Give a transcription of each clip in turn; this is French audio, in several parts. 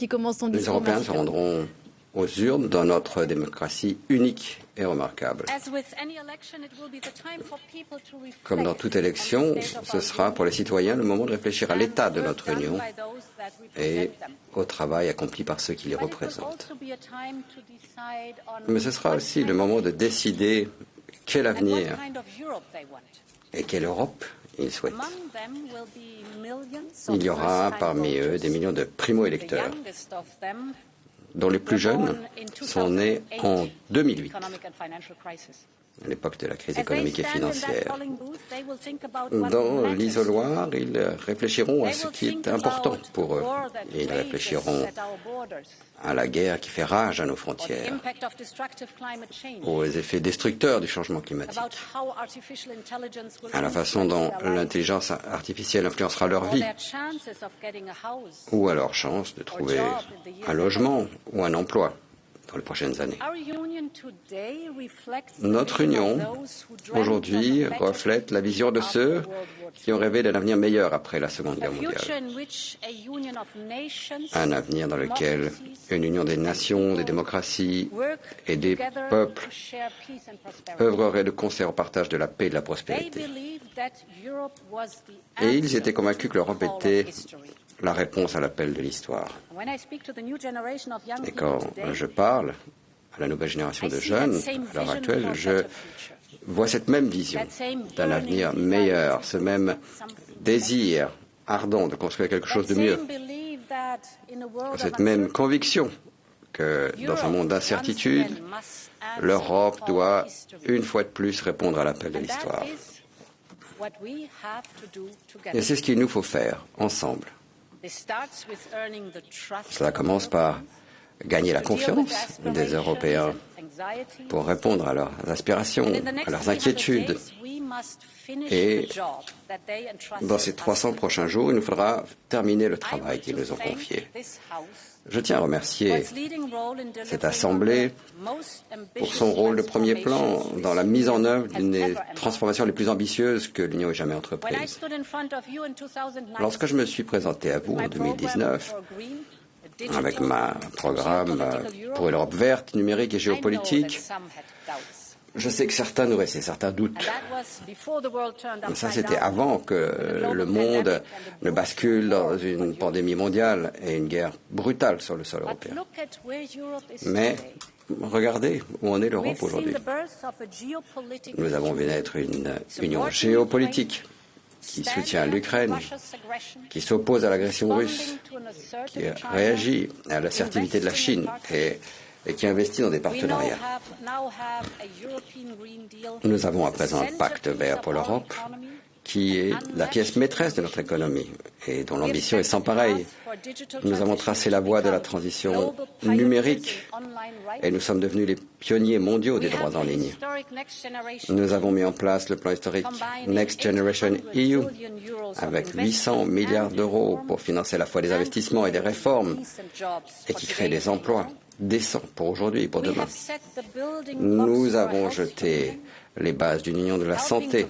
qui commence son Les discours. Européens Merci. se rendront aux urnes dans notre démocratie unique et remarquable. Comme dans toute élection, ce sera pour les citoyens le moment de réfléchir à l'état de notre Union et au travail accompli par ceux qui les représentent. Mais ce sera aussi le moment de décider quel avenir et quelle Europe ils souhaitent. Il y aura parmi eux des millions de primo-électeurs dont les plus jeunes sont nés en 2008, à l'époque de la crise économique et financière. Dans l'isoloir, ils réfléchiront à ce qui est important pour eux. Ils réfléchiront à la guerre qui fait rage à nos frontières, aux effets destructeurs du changement climatique, à la façon dont l'intelligence artificielle influencera leur vie, ou à leur chance de trouver un logement ou un emploi dans les prochaines années. Notre union, aujourd'hui, reflète la vision de ceux qui ont rêvé d'un avenir meilleur après la Seconde Guerre mondiale. Un avenir dans lequel une union des nations, des démocraties et des peuples œuvrerait de concert au partage de la paix et de la prospérité. Et ils étaient convaincus que l'Europe était la réponse à l'appel de l'histoire. Et quand je parle à la nouvelle génération de jeunes, à l'heure actuelle, je vois cette même vision d'un avenir meilleur, ce même désir ardent de construire quelque chose de mieux, cette même conviction que dans un monde d'incertitude, l'Europe doit, une fois de plus, répondre à l'appel de l'histoire. Et c'est ce qu'il nous faut faire, ensemble. Cela commence par gagner la confiance des Européens pour répondre à leurs aspirations, à leurs inquiétudes. Et dans ces 300 prochains jours, il nous faudra terminer le travail qu'ils nous ont confié. Je tiens à remercier cette Assemblée pour son rôle de premier plan dans la mise en œuvre d'une des transformations les plus ambitieuses que l'Union ait jamais entreprises. Lorsque je me suis présenté à vous en 2019, avec ma programme pour une Europe verte, numérique et géopolitique, je sais que certains nourrissaient certains doutes. Mais ça, c'était avant que le monde ne bascule dans une pandémie mondiale et une guerre brutale sur le sol européen. Mais regardez où en est l'Europe aujourd'hui. Nous avons vu naître une union géopolitique qui soutient l'Ukraine, qui s'oppose à l'agression russe, qui réagit à l'assertivité de la Chine et qui investit dans des partenariats. Nous avons à présent un pacte vert pour l'Europe qui est la pièce maîtresse de notre économie et dont l'ambition est sans pareille. Nous avons tracé la voie de la transition numérique et nous sommes devenus les pionniers mondiaux des droits en ligne. Nous avons mis en place le plan historique Next Generation EU avec 800 milliards d'euros pour financer à la fois des investissements et des réformes et qui créent des emplois décents pour aujourd'hui et pour demain. Nous avons jeté les bases d'une union de la santé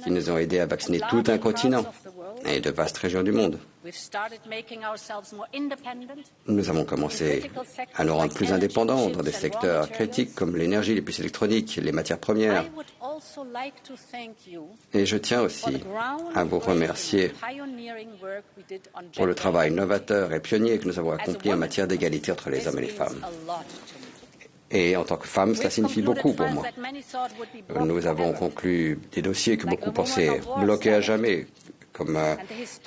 qui nous ont aidés à vacciner tout un continent et de vastes régions du monde. Nous avons commencé à nous rendre plus indépendants dans des secteurs critiques comme l'énergie, les puces électroniques, les matières premières. Et je tiens aussi à vous remercier pour le travail novateur et pionnier que nous avons accompli en matière d'égalité entre les hommes et les femmes. Et en tant que femme, cela signifie beaucoup pour moi. Nous avons conclu des dossiers que beaucoup pensaient bloqués à jamais, comme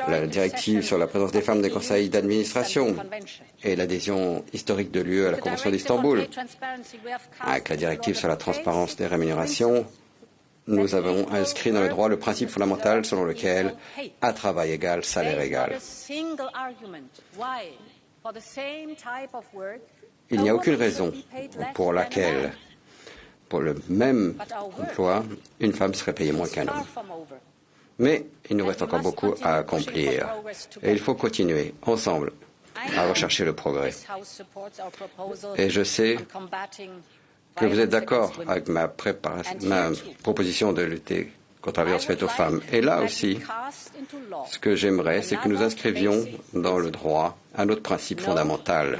la directive sur la présence des femmes des conseils d'administration et l'adhésion historique de l'UE à la Convention d'Istanbul. Avec la directive sur la transparence des rémunérations, nous avons inscrit dans le droit le principe fondamental selon lequel, à travail égal, salaire égal. Il n'y a aucune raison pour laquelle, pour le même emploi, une femme serait payée moins qu'un homme. Mais il nous reste encore beaucoup à accomplir. Et il faut continuer, ensemble, à rechercher le progrès. Et je sais que vous êtes d'accord avec ma proposition de lutter contre la violence faite aux femmes. Et là aussi, ce que j'aimerais, c'est que nous inscrivions dans le droit un autre principe fondamental.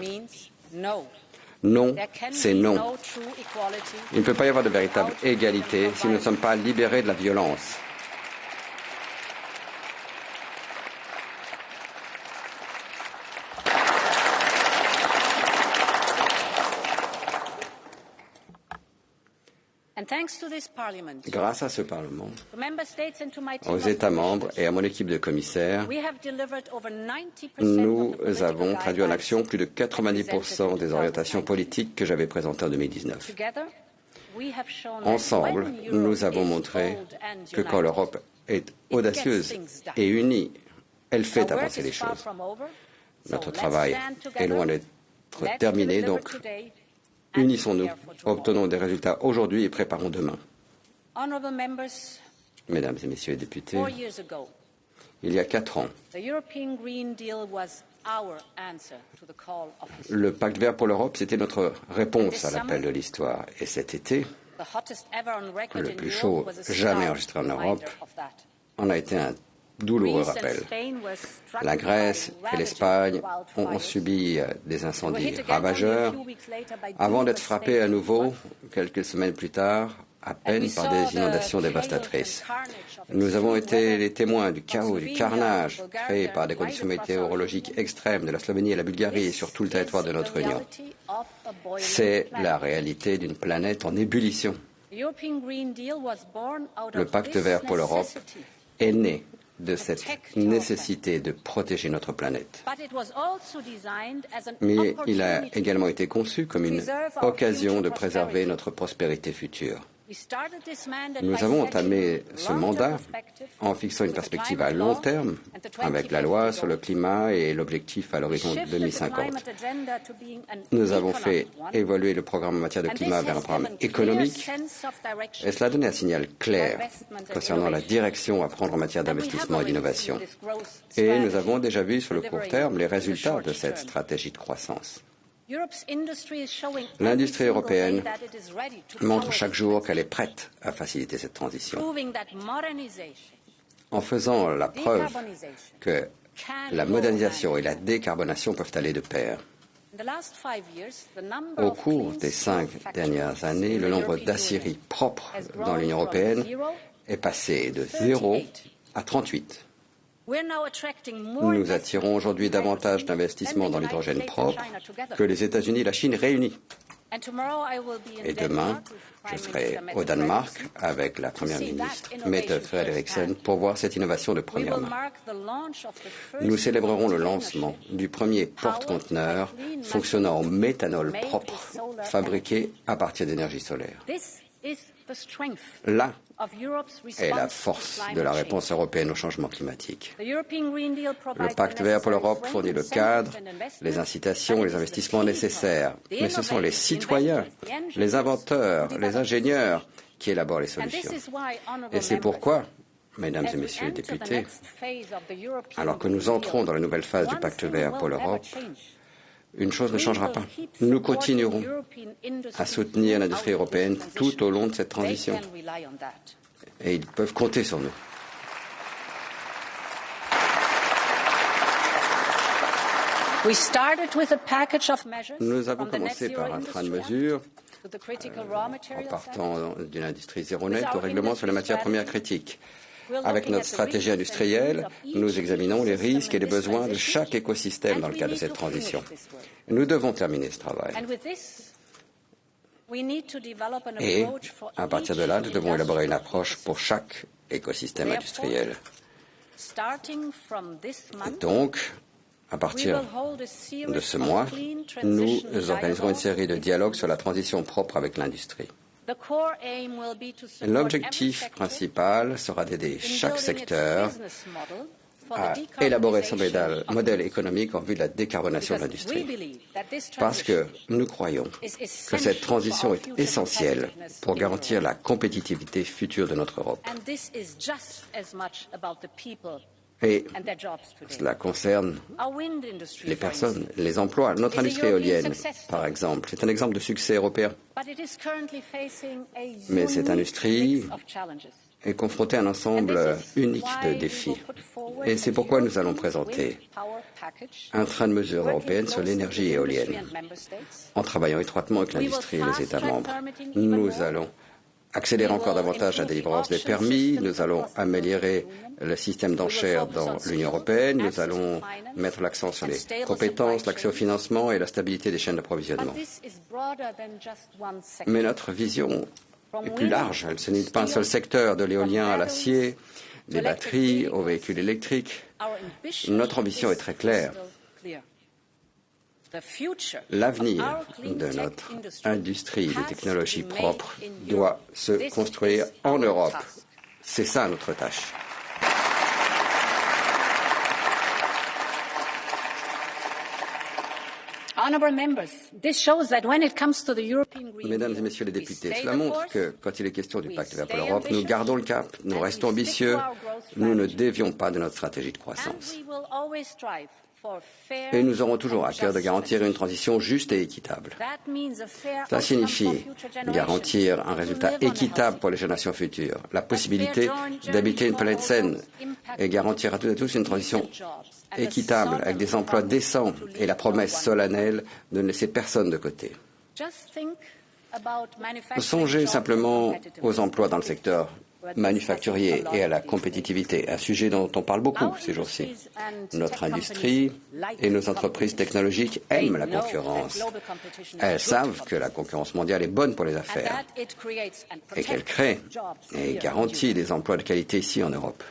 Non, c'est non. Il ne peut pas y avoir de véritable égalité si nous ne sommes pas libérés de la violence. Grâce à ce Parlement, aux États membres et à mon équipe de commissaires, nous avons traduit en action plus de 90% des orientations politiques que j'avais présentées en 2019. Ensemble, nous avons montré que quand l'Europe est audacieuse et unie, elle fait avancer les choses. Notre travail est loin d'être terminé, donc unissons-nous, obtenons des résultats aujourd'hui et préparons demain. Mesdames et messieurs les députés, il y a 4 ans, le pacte vert pour l'Europe, c'était notre réponse à l'appel de l'histoire. Et cet été, le plus chaud jamais enregistré en Europe, en a été un douloureux rappel. La Grèce et l'Espagne ont subi des incendies ravageurs avant d'être frappés à nouveau, quelques semaines plus tard, à peine par des inondations dévastatrices. Nous avons été les témoins du chaos, du carnage créé par des conditions météorologiques extrêmes de la Slovénie et la Bulgarie et sur tout le territoire de notre Union. C'est la réalité d'une planète en ébullition. Le pacte vert pour l'Europe est né de cette nécessité de protéger notre planète. Mais il a également été conçu comme une occasion de préserver notre prospérité future. Nous avons entamé ce mandat en fixant une perspective à long terme avec la loi sur le climat et l'objectif à l'horizon 2050. Nous avons fait évoluer le programme en matière de climat vers un programme économique et cela a donné un signal clair concernant la direction à prendre en matière d'investissement et d'innovation. Et nous avons déjà vu sur le court terme les résultats de cette stratégie de croissance. L'industrie européenne montre chaque jour qu'elle est prête à faciliter cette transition, en faisant la preuve que la modernisation et la décarbonation peuvent aller de pair. Au cours des 5 dernières années, le nombre d'aciéries propres dans l'Union européenne est passé de 0 à 38. Nous attirons aujourd'hui davantage d'investissements dans l'hydrogène propre que les États-Unis et la Chine réunis. Et demain, je serai au Danemark avec la Première ministre Mette Frederiksen pour voir cette innovation de première main. Nous célébrerons le lancement du premier porte-conteneurs fonctionnant en méthanol propre, fabriqué à partir d'énergie solaire. Là est la force de la réponse européenne au changement climatique. Le pacte vert pour l'Europe fournit le cadre, les incitations et les investissements nécessaires. Mais ce sont les citoyens, les inventeurs, les ingénieurs qui élaborent les solutions. Et c'est pourquoi, mesdames et messieurs les députés, alors que nous entrons dans la nouvelle phase du pacte vert pour l'Europe, une chose ne changera pas. Nous continuerons à soutenir l'industrie européenne tout au long de cette transition. Et ils peuvent compter sur nous. Nous avons commencé par un train de mesures en partant d'une industrie zéro net au règlement sur les matières premières critiques. Avec notre stratégie industrielle, nous examinons les risques et les besoins de chaque écosystème dans le cadre de cette transition. Nous devons terminer ce travail. Et, à partir de là, nous devons élaborer une approche pour chaque écosystème industriel. Et donc, à partir de ce mois, nous organiserons une série de dialogues sur la transition propre avec l'industrie. L'objectif principal sera d'aider chaque secteur à élaborer son modèle économique en vue de la décarbonation de l'industrie. Parce que nous croyons que cette transition est essentielle pour garantir la compétitivité future de notre Europe. Et cela concerne les personnes, les emplois. Notre industrie éolienne, par exemple, c'est un exemple de succès européen. Mais cette industrie est confronté à un ensemble unique de défis. Et c'est pourquoi nous allons présenter un train de mesures européennes sur l'énergie éolienne. En travaillant étroitement avec l'industrie et les États membres, nous allons accélérer encore davantage la délivrance des permis, nous allons améliorer le système d'enchères dans l'Union européenne, nous allons mettre l'accent sur les compétences, l'accès au financement et la stabilité des chaînes d'approvisionnement. Mais notre vision est plus large, elle ne se limite pas à un seul secteur, de l'éolien à l'acier, des batteries aux véhicules électriques. Notre ambition est très claire. L'avenir de notre industrie de technologies propres doit se construire en Europe. C'est ça notre tâche. Mesdames et messieurs les députés, cela montre que, quand il est question du pacte vert pour l'Europe, nous gardons le cap, nous restons ambitieux, nous ne dévions pas de notre stratégie de croissance. Et nous aurons toujours à cœur de garantir une transition juste et équitable. Cela signifie garantir un résultat équitable pour les générations futures, la possibilité d'habiter une planète saine et garantir à toutes et tous une transition équitable avec des emplois décents et la promesse solennelle de ne laisser personne de côté. Songez simplement aux emplois dans le secteur manufacturier et à la compétitivité, un sujet dont on parle beaucoup ces jours-ci. Notre industrie et nos entreprises technologiques aiment la concurrence. Elles savent que la concurrence mondiale est bonne pour les affaires et qu'elle crée et garantit des emplois de qualité ici en Europe.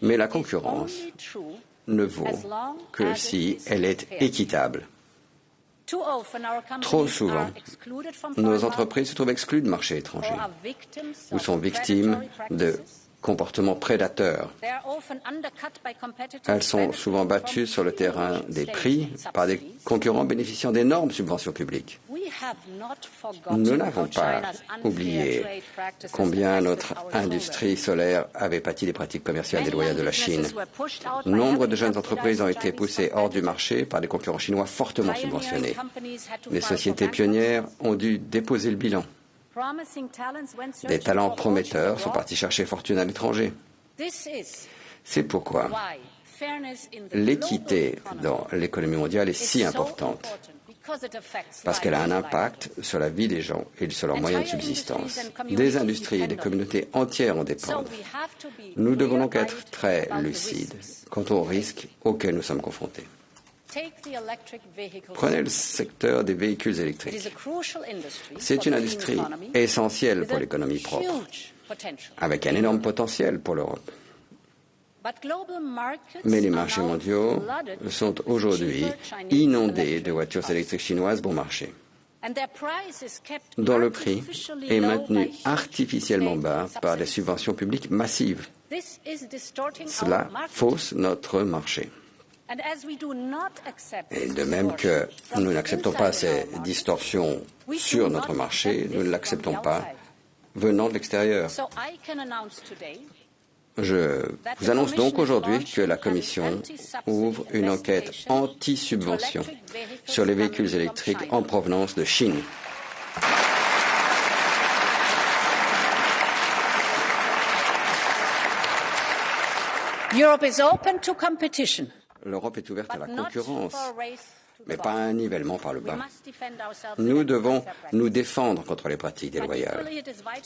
Mais la concurrence ne vaut que si elle est équitable. Trop souvent, nos entreprises se trouvent exclues du marché étranger ou sont victimes de comportements prédateurs. Elles sont souvent battues sur le terrain des prix par des concurrents bénéficiant d'énormes subventions publiques. Nous n'avons pas oublié combien notre industrie solaire avait pâti des pratiques commerciales déloyales de la Chine. Nombre de jeunes entreprises ont été poussées hors du marché par des concurrents chinois fortement subventionnés. Les sociétés pionnières ont dû déposer le bilan. Des talents prometteurs sont partis chercher fortune à l'étranger. C'est pourquoi l'équité dans l'économie mondiale est si importante, parce qu'elle a un impact sur la vie des gens et sur leurs moyens de subsistance. Des industries et des communautés entières en dépendent. Nous devons donc être très lucides quant aux risques auxquels nous sommes confrontés. Prenez le secteur des véhicules électriques. C'est une industrie essentielle pour l'économie propre, avec un énorme potentiel pour l'Europe. Mais les marchés mondiaux sont aujourd'hui inondés de voitures électriques chinoises bon marché, dont le prix est maintenu artificiellement bas par des subventions publiques massives. Cela fausse notre marché. Et de même que nous n'acceptons pas ces distorsions sur notre marché, nous ne l'acceptons pas venant de l'extérieur. Je vous annonce donc aujourd'hui que la Commission ouvre une enquête anti-subvention sur les véhicules électriques en provenance de Chine. Europe is open to competition. L'Europe est ouverte à la concurrence, mais pas à un nivellement par le bas. Nous devons nous défendre contre les pratiques déloyales.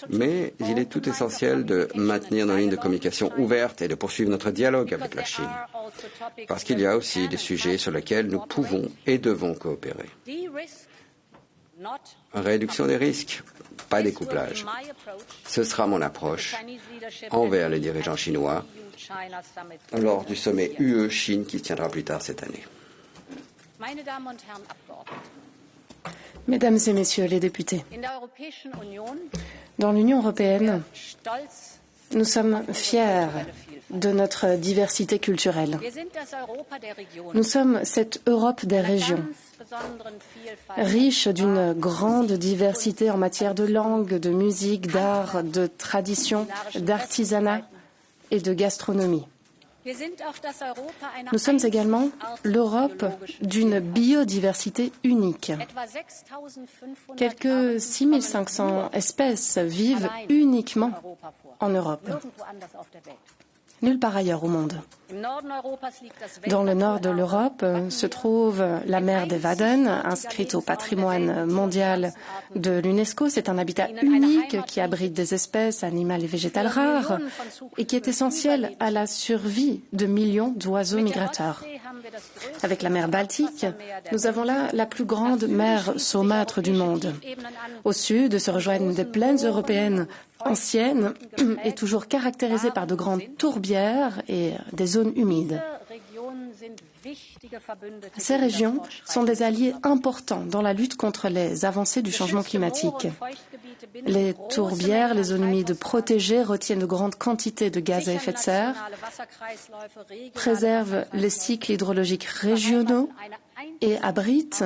Mais il est tout essentiel de maintenir nos lignes de communication ouvertes et de poursuivre notre dialogue avec la Chine, parce qu'il y a aussi des sujets sur lesquels nous pouvons et devons coopérer. Réduction des risques, pas découplage. Ce sera mon approche envers les dirigeants chinois lors du sommet UE-Chine qui se tiendra plus tard cette année. Mesdames et messieurs les députés, dans l'Union européenne, nous sommes fiers de notre diversité culturelle. Nous sommes cette Europe des régions, riche d'une grande diversité en matière de langue, de musique, d'art, de tradition, d'artisanat et de gastronomie. Nous sommes également l'Europe d'une biodiversité unique. Quelques 6500 espèces vivent uniquement en Europe, nulle part ailleurs au monde. Dans le nord de l'Europe se trouve la mer des Wadden, inscrite au patrimoine mondial de l'UNESCO. C'est un habitat unique qui abrite des espèces animales et végétales rares et qui est essentiel à la survie de millions d'oiseaux migrateurs. Avec la mer Baltique, nous avons là la plus grande mer saumâtre du monde. Au sud se rejoignent des plaines européennes anciennes et toujours caractérisées par de grandes tourbières et des zones humides. Ces régions sont des alliés importants dans la lutte contre les avancées du changement climatique. Les tourbières, les zones humides protégées retiennent de grandes quantités de gaz à effet de serre, préservent les cycles hydrologiques régionaux et abritent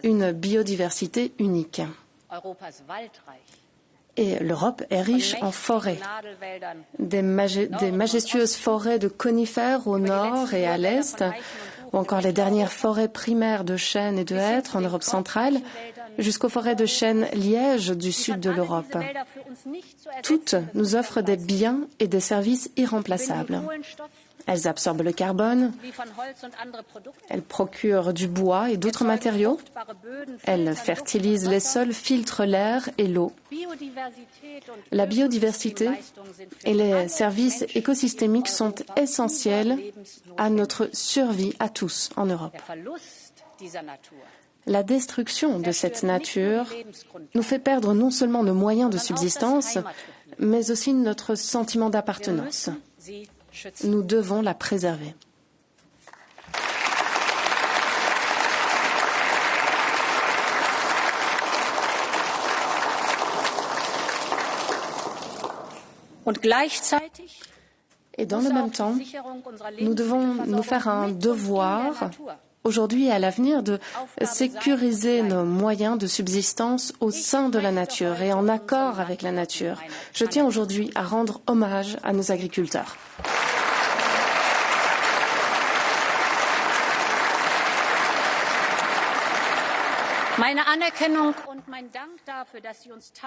une biodiversité unique. Et l'Europe est riche en forêts. Des majestueuses forêts de conifères au nord et à l'est, ou encore les dernières forêts primaires de chênes et de hêtres en Europe centrale, jusqu'aux forêts de chênes lièges du sud de l'Europe. Toutes nous offrent des biens et des services irremplaçables. Elles absorbent le carbone, elles procurent du bois et d'autres matériaux, elles fertilisent les sols, filtrent l'air et l'eau. La biodiversité et les services écosystémiques sont essentiels à notre survie à tous en Europe. La destruction de cette nature nous fait perdre non seulement nos moyens de subsistance, mais aussi notre sentiment d'appartenance. Nous devons la préserver. Et dans le même temps, nous devons nous faire un devoir, aujourd'hui et à l'avenir, de sécuriser nos moyens de subsistance au sein de la nature et en accord avec la nature. Je tiens aujourd'hui à rendre hommage à nos agriculteurs.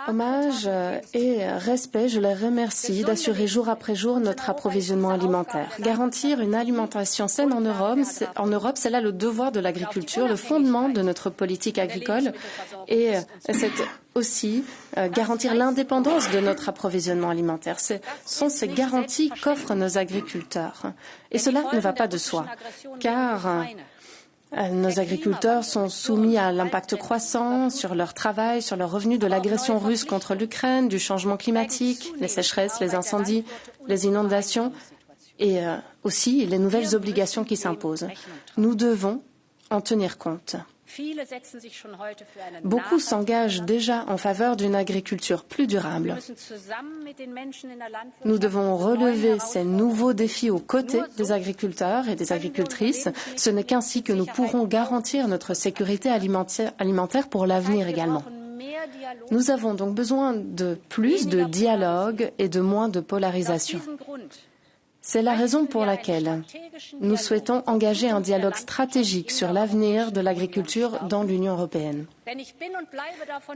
Hommage et respect, je les remercie d'assurer jour après jour notre approvisionnement alimentaire. Garantir une alimentation saine en Europe, c'est là le devoir de l'agriculture, le fondement de notre politique agricole et c'est aussi garantir l'indépendance de notre approvisionnement alimentaire. Ce sont ces garanties qu'offrent nos agriculteurs. Et cela ne va pas de soi, car nos agriculteurs sont soumis à l'impact croissant sur leur travail, sur leurs revenus de l'agression russe contre l'Ukraine, du changement climatique, les sécheresses, les incendies, les inondations et aussi les nouvelles obligations qui s'imposent. Nous devons en tenir compte. Beaucoup s'engagent déjà en faveur d'une agriculture plus durable. Nous devons relever ces nouveaux défis aux côtés des agriculteurs et des agricultrices. Ce n'est qu'ainsi que nous pourrons garantir notre sécurité alimentaire pour l'avenir également. Nous avons donc besoin de plus de dialogue et de moins de polarisation. C'est la raison pour laquelle nous souhaitons engager un dialogue stratégique sur l'avenir de l'agriculture dans l'Union européenne.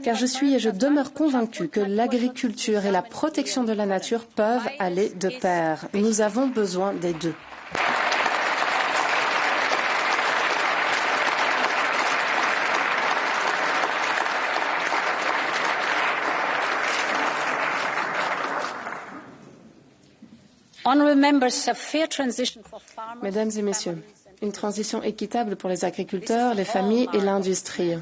Car je suis et je demeure convaincue que l'agriculture et la protection de la nature peuvent aller de pair. Nous avons besoin des deux. Mesdames et messieurs, une transition équitable pour les agriculteurs, les familles et l'industrie.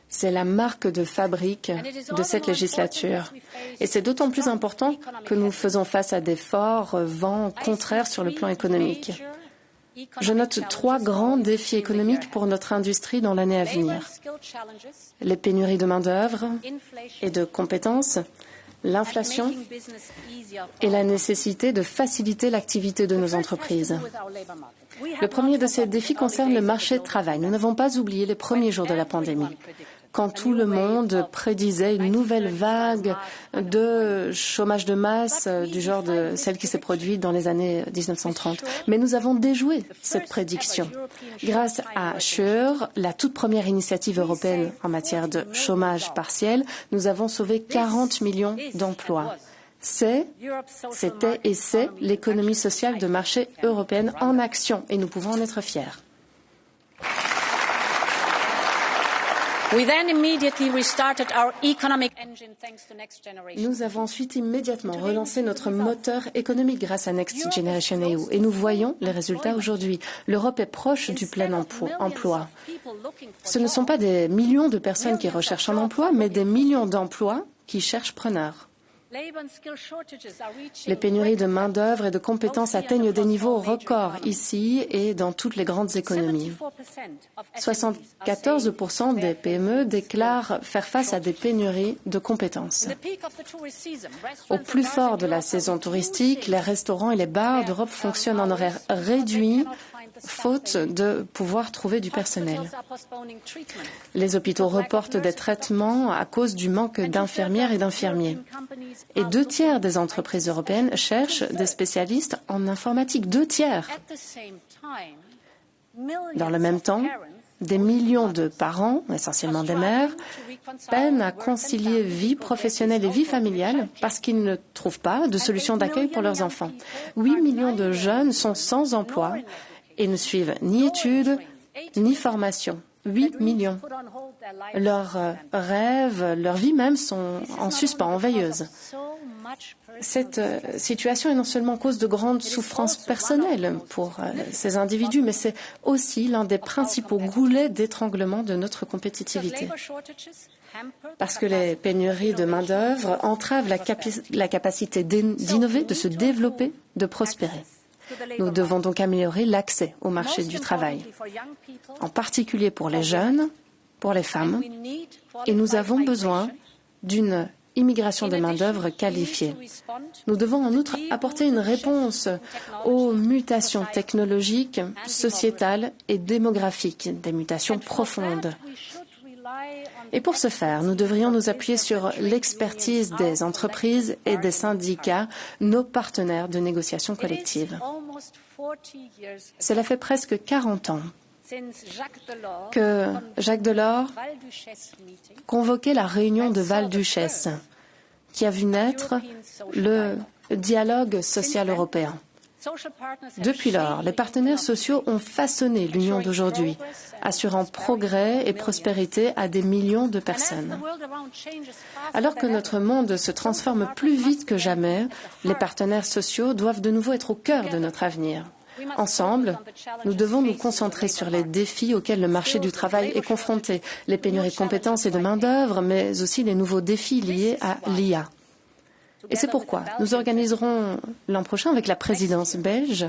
C'est la marque de fabrique de cette législature. Et c'est d'autant plus important que nous faisons face à des forts vents contraires sur le plan économique. Je note 3 grands défis économiques pour notre industrie dans l'année à venir. Les pénuries de main-d'œuvre et de compétences, l'inflation et la nécessité de faciliter l'activité de nos entreprises. Le premier de ces défis concerne le marché du travail. Nous n'avons pas oublié les premiers jours de la pandémie. quand tout le monde prédisait une nouvelle vague de chômage de masse du genre de celle qui s'est produite dans les années 1930. Mais nous avons déjoué cette prédiction. Grâce à SURE, la toute première initiative européenne en matière de chômage partiel, nous avons sauvé 40 millions d'emplois. C'était et c'est l'économie sociale de marché européenne en action et nous pouvons en être fiers. Nous avons ensuite immédiatement relancé notre moteur économique grâce à Next Generation EU et nous voyons les résultats aujourd'hui. L'Europe est proche du plein emploi. Ce ne sont pas des millions de personnes qui recherchent un emploi, mais des millions d'emplois qui cherchent preneurs. Les pénuries de main-d'œuvre et de compétences atteignent des niveaux records ici et dans toutes les grandes économies. 74% des PME déclarent faire face à des pénuries de compétences. Au plus fort de la saison touristique, les restaurants et les bars d'Europe fonctionnent en horaire réduit, faute de pouvoir trouver du personnel. Les hôpitaux reportent des traitements à cause du manque d'infirmières et d'infirmiers. Et 2/3 des entreprises européennes cherchent des spécialistes en informatique. 2/3. Dans le même temps, des millions de parents, essentiellement des mères, peinent à concilier vie professionnelle et vie familiale parce qu'ils ne trouvent pas de solution d'accueil pour leurs enfants. 8 millions de jeunes sont sans emploi et ne suivent ni études ni formation. 8 millions. Leurs rêves, leur vie même sont en suspens, en veilleuse. Cette situation est non seulement cause de grandes souffrances personnelles pour ces individus, mais c'est aussi l'un des principaux goulets d'étranglement de notre compétitivité. Parce que les pénuries de main-d'œuvre entravent la capacité d'innover, de se développer, de prospérer. Nous devons donc améliorer l'accès au marché du travail, en particulier pour les jeunes, pour les femmes, et nous avons besoin d'une immigration de main-d'œuvre qualifiée. Nous devons en outre apporter une réponse aux mutations technologiques, sociétales et démographiques, des mutations profondes. Et pour ce faire, nous devrions nous appuyer sur l'expertise des entreprises et des syndicats, nos partenaires de négociation collective. Cela fait presque 40 ans que Jacques Delors convoquait la réunion de Val-Duchesse, qui a vu naître le dialogue social européen. Depuis lors, les partenaires sociaux ont façonné l'Union d'aujourd'hui, assurant progrès et prospérité à des millions de personnes. Alors que notre monde se transforme plus vite que jamais, les partenaires sociaux doivent de nouveau être au cœur de notre avenir. Ensemble, nous devons nous concentrer sur les défis auxquels le marché du travail est confronté, les pénuries de compétences et de main-d'œuvre, mais aussi les nouveaux défis liés à l'IA. Et c'est pourquoi nous organiserons l'an prochain avec la présidence belge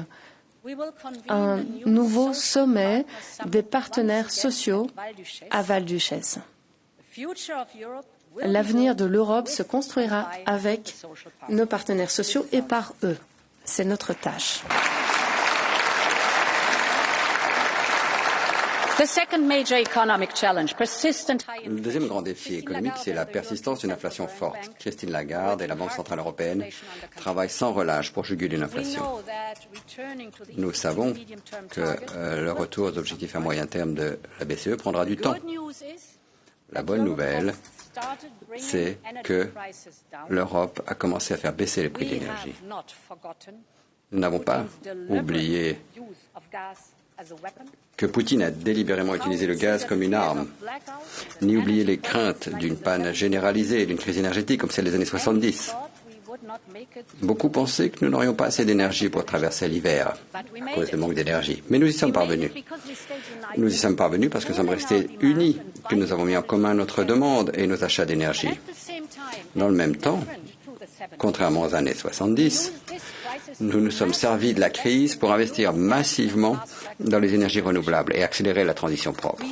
un nouveau sommet des partenaires sociaux à Val-Duchesse. L'avenir de l'Europe se construira avec nos partenaires sociaux et par eux. C'est notre tâche. Le deuxième grand défi économique, c'est la persistance d'une inflation forte. Christine Lagarde et la Banque centrale européenne travaillent sans relâche pour juguler l'inflation. Nous savons que le retour aux objectifs à moyen terme de la BCE prendra du temps. La bonne nouvelle, c'est que l'Europe a commencé à faire baisser les prix de l'énergie. Nous n'avons pas oublié que Poutine a délibérément utilisé le gaz comme une arme, ni oublié les craintes d'une panne généralisée et d'une crise énergétique comme celle des années 70. Beaucoup pensaient que nous n'aurions pas assez d'énergie pour traverser l'hiver à cause du manque d'énergie. Mais nous y sommes parvenus. Nous y sommes parvenus parce que nous sommes restés unis, que nous avons mis en commun notre demande et nos achats d'énergie. Dans le même temps, contrairement aux années 70, nous nous sommes servis de la crise pour investir massivement dans les énergies renouvelables et accélérer la transition propre.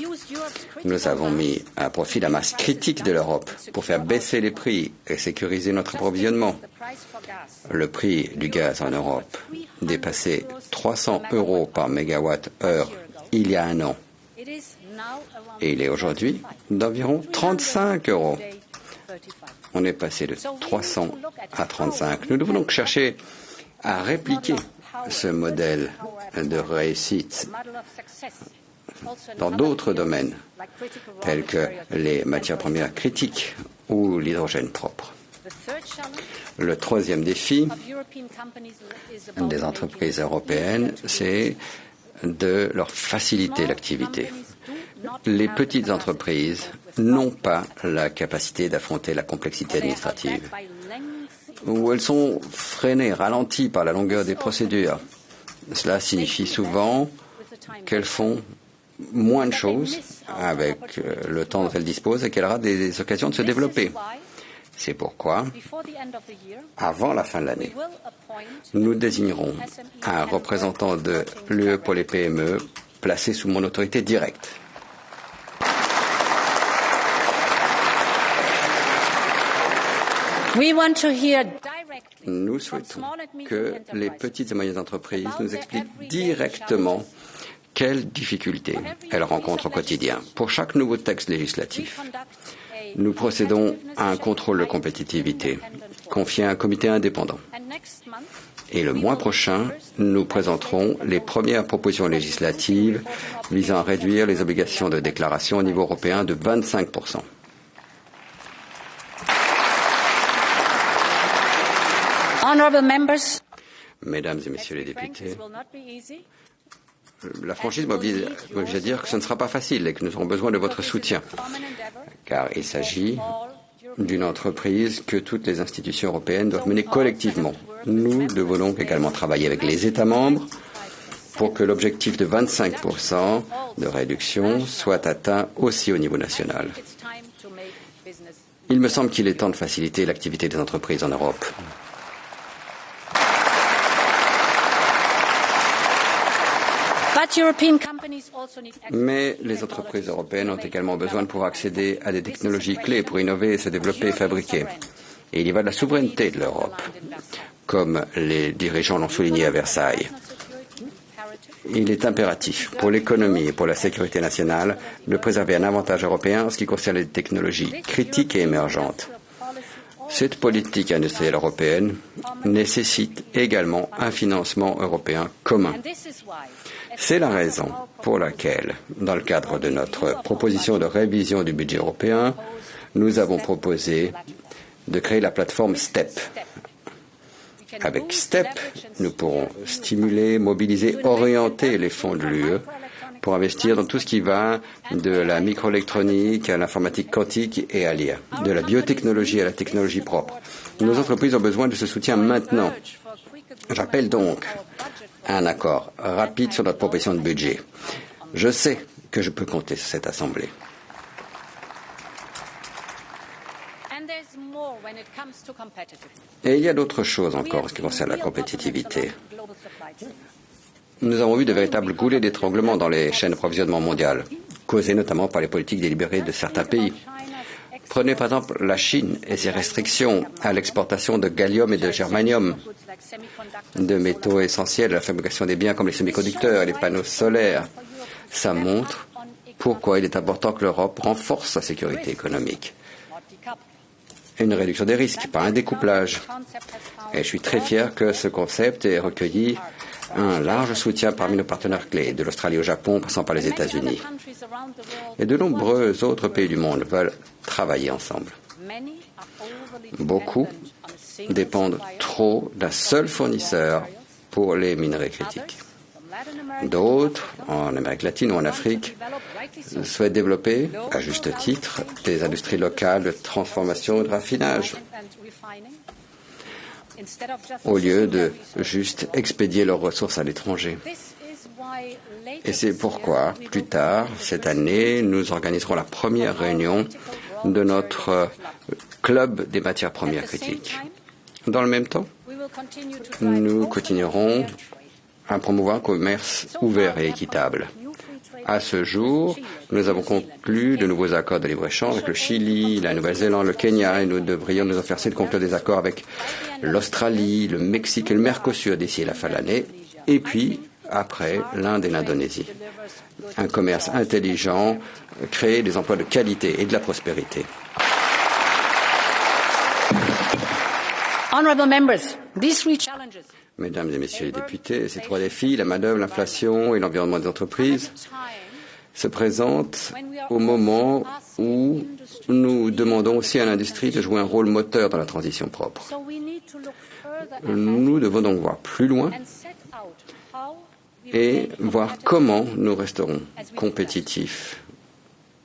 Nous avons mis à profit la masse critique de l'Europe pour faire baisser les prix et sécuriser notre approvisionnement. Le prix du gaz en Europe dépassait 300 € par mégawatt-heure il y a un an. et il est aujourd'hui d'environ 35 €. On est passé de 300 à 35. Nous devons donc chercher à répliquer ce modèle de réussite dans d'autres domaines, tels que les matières premières critiques ou l'hydrogène propre. Le troisième défi des entreprises européennes, c'est de leur faciliter l'activité. Les petites entreprises n'ont pas la capacité d'affronter la complexité administrative, ou elles sont freinées, ralenties par la longueur des procédures. Cela signifie souvent qu'elles font moins de choses avec le temps dont elles disposent et qu'elles ratent des occasions de se développer. C'est pourquoi, avant la fin de l'année, nous désignerons un représentant de l'UE pour les PME placé sous mon autorité directe. Nous souhaitons que les petites et moyennes entreprises nous expliquent directement quelles difficultés elles rencontrent au quotidien. Pour chaque nouveau texte législatif, nous procédons à un contrôle de compétitivité confié à un comité indépendant. Et le mois prochain, nous présenterons les premières propositions législatives visant à réduire les obligations de déclaration au niveau européen de 25%. Mesdames et Messieurs les députés, la franchise m'oblige à dire que ce ne sera pas facile et que nous aurons besoin de votre soutien, car il s'agit d'une entreprise que toutes les institutions européennes doivent mener collectivement. Nous devons donc également travailler avec les États membres pour que l'objectif de 25% de réduction soit atteint aussi au niveau national. Il me semble qu'il est temps de faciliter l'activité des entreprises en Europe. Mais les entreprises européennes ont également besoin de pouvoir accéder à des technologies clés pour innover, se développer et fabriquer. Et il y va de la souveraineté de l'Europe, comme les dirigeants l'ont souligné à Versailles. Il est impératif pour l'économie et pour la sécurité nationale de préserver un avantage européen en ce qui concerne les technologies critiques et émergentes. Cette politique industrielle européenne nécessite également un financement européen commun. C'est la raison pour laquelle, dans le cadre de notre proposition de révision du budget européen, nous avons proposé de créer la plateforme STEP. Avec STEP, nous pourrons stimuler, mobiliser, orienter les fonds de l'UE pour investir dans tout ce qui va de la microélectronique à l'informatique quantique et à l'IA, de la biotechnologie à la technologie propre. Nos entreprises ont besoin de ce soutien maintenant. J'appelle donc à un accord rapide sur notre proposition de budget. Je sais que je peux compter sur cette Assemblée. Et il y a d'autres choses encore en ce qui concerne la compétitivité. Nous avons vu de véritables goulets d'étranglement dans les chaînes d'approvisionnement mondiales, causées notamment par les politiques délibérées de certains pays. Prenez par exemple la Chine et ses restrictions à l'exportation de gallium et de germanium, de métaux essentiels à la fabrication des biens comme les semi-conducteurs et les panneaux solaires. Ça montre pourquoi il est important que l'Europe renforce sa sécurité économique. Une réduction des risques, pas un découplage. Et je suis très fier que ce concept ait recueilli un large soutien parmi nos partenaires clés, de l'Australie au Japon, passant par les États-Unis. Et de nombreux autres pays du monde veulent travailler ensemble. Beaucoup dépendent trop d'un seul fournisseur pour les minerais critiques. D'autres, en Amérique latine ou en Afrique, souhaitent développer, à juste titre, des industries locales de transformation et de raffinage, au lieu de juste expédier leurs ressources à l'étranger. Et c'est pourquoi, plus tard, cette année, nous organiserons la première réunion de notre club des matières premières critiques. Dans le même temps, nous continuerons à promouvoir un commerce ouvert et équitable. À ce jour, nous avons conclu de nouveaux accords de libre-échange avec le Chili, la Nouvelle-Zélande, le Kenya, et nous devrions nous efforcer de conclure des accords avec l'Australie, le Mexique et le Mercosur d'ici la fin de l'année, et puis après l'Inde et l'Indonésie. Un commerce intelligent crée des emplois de qualité et de la prospérité. Mesdames et messieurs les députés, ces trois défis, la main-d'œuvre, l'inflation et l'environnement des entreprises, se présentent au moment où nous demandons aussi à l'industrie de jouer un rôle moteur dans la transition propre. Nous devons donc voir plus loin et voir comment nous resterons compétitifs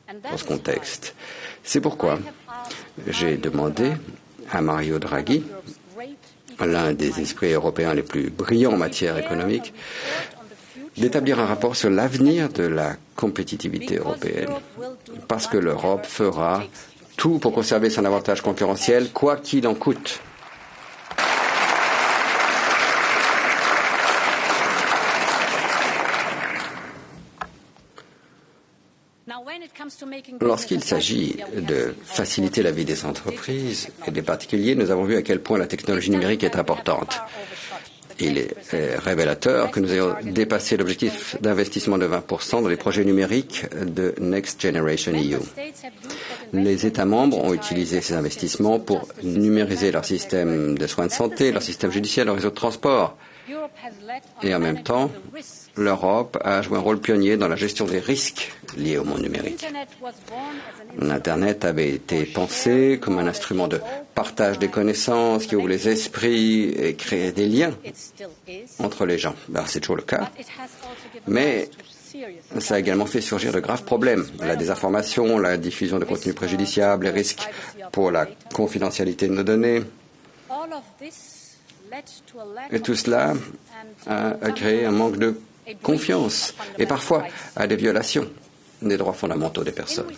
dans ce contexte. C'est pourquoi j'ai demandé à Mario Draghi, l'un des esprits européens les plus brillants en matière économique, d'établir un rapport sur l'avenir de la compétitivité européenne, parce que l'Europe fera tout pour conserver son avantage concurrentiel, quoi qu'il en coûte. Lorsqu'il s'agit de faciliter la vie des entreprises et des particuliers, nous avons vu à quel point la technologie numérique est importante. Il est révélateur que nous ayons dépassé l'objectif d'investissement de 20% dans les projets numériques de Next Generation EU. Les États membres ont utilisé ces investissements pour numériser leur système de soins de santé, leur système judiciaire, leur réseau de transport. Et en même temps, l'Europe a joué un rôle pionnier dans la gestion des risques liés au monde numérique. L'Internet avait été pensé comme un instrument de partage des connaissances qui ouvre les esprits et crée des liens entre les gens. Alors, c'est toujours le cas. Mais ça a également fait surgir de graves problèmes. La désinformation, la diffusion de contenus préjudiciables, les risques pour la confidentialité de nos données. Et tout cela a créé un manque de confiance et parfois à des violations des droits fondamentaux des personnes.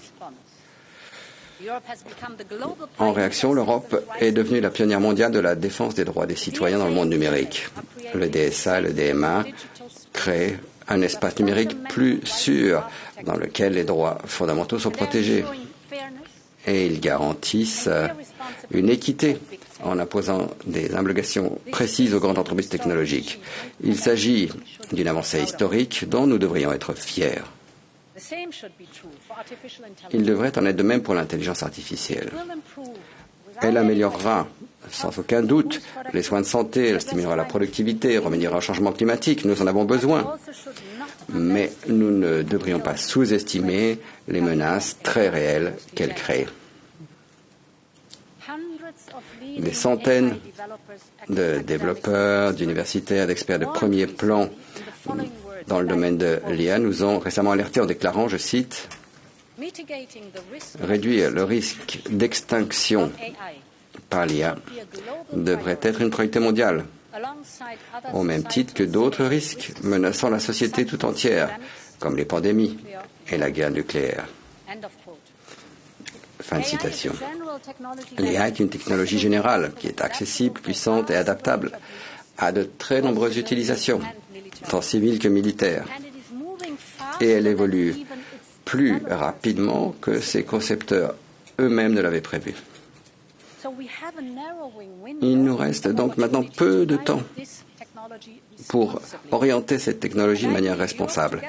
En réaction, l'Europe est devenue la pionnière mondiale de la défense des droits des citoyens dans le monde numérique. Le DSA et le DMA créent un espace numérique plus sûr dans lequel les droits fondamentaux sont protégés. Et ils garantissent une équité en imposant des obligations précises aux grandes entreprises technologiques. Il s'agit d'une avancée historique dont nous devrions être fiers. Il devrait en être de même pour l'intelligence artificielle. Elle améliorera, sans aucun doute, les soins de santé, elle stimulera la productivité, remédiera au changement climatique. Nous en avons besoin. Mais nous ne devrions pas sous-estimer les menaces très réelles qu'elle crée. Des centaines de développeurs, d'universitaires, d'experts de premier plan dans le domaine de l'IA nous ont récemment alertés en déclarant, je cite, « Réduire le risque d'extinction par l'IA devrait être une priorité mondiale, au même titre que d'autres risques menaçant la société tout entière, comme les pandémies et la guerre nucléaire. » Fin de citation. L'IA est une technologie générale qui est accessible, puissante et adaptable à de très nombreuses utilisations, tant civiles que militaires. Et elle évolue plus rapidement que ses concepteurs eux-mêmes ne l'avaient prévu. Il nous reste donc maintenant peu de temps pour orienter cette technologie de manière responsable.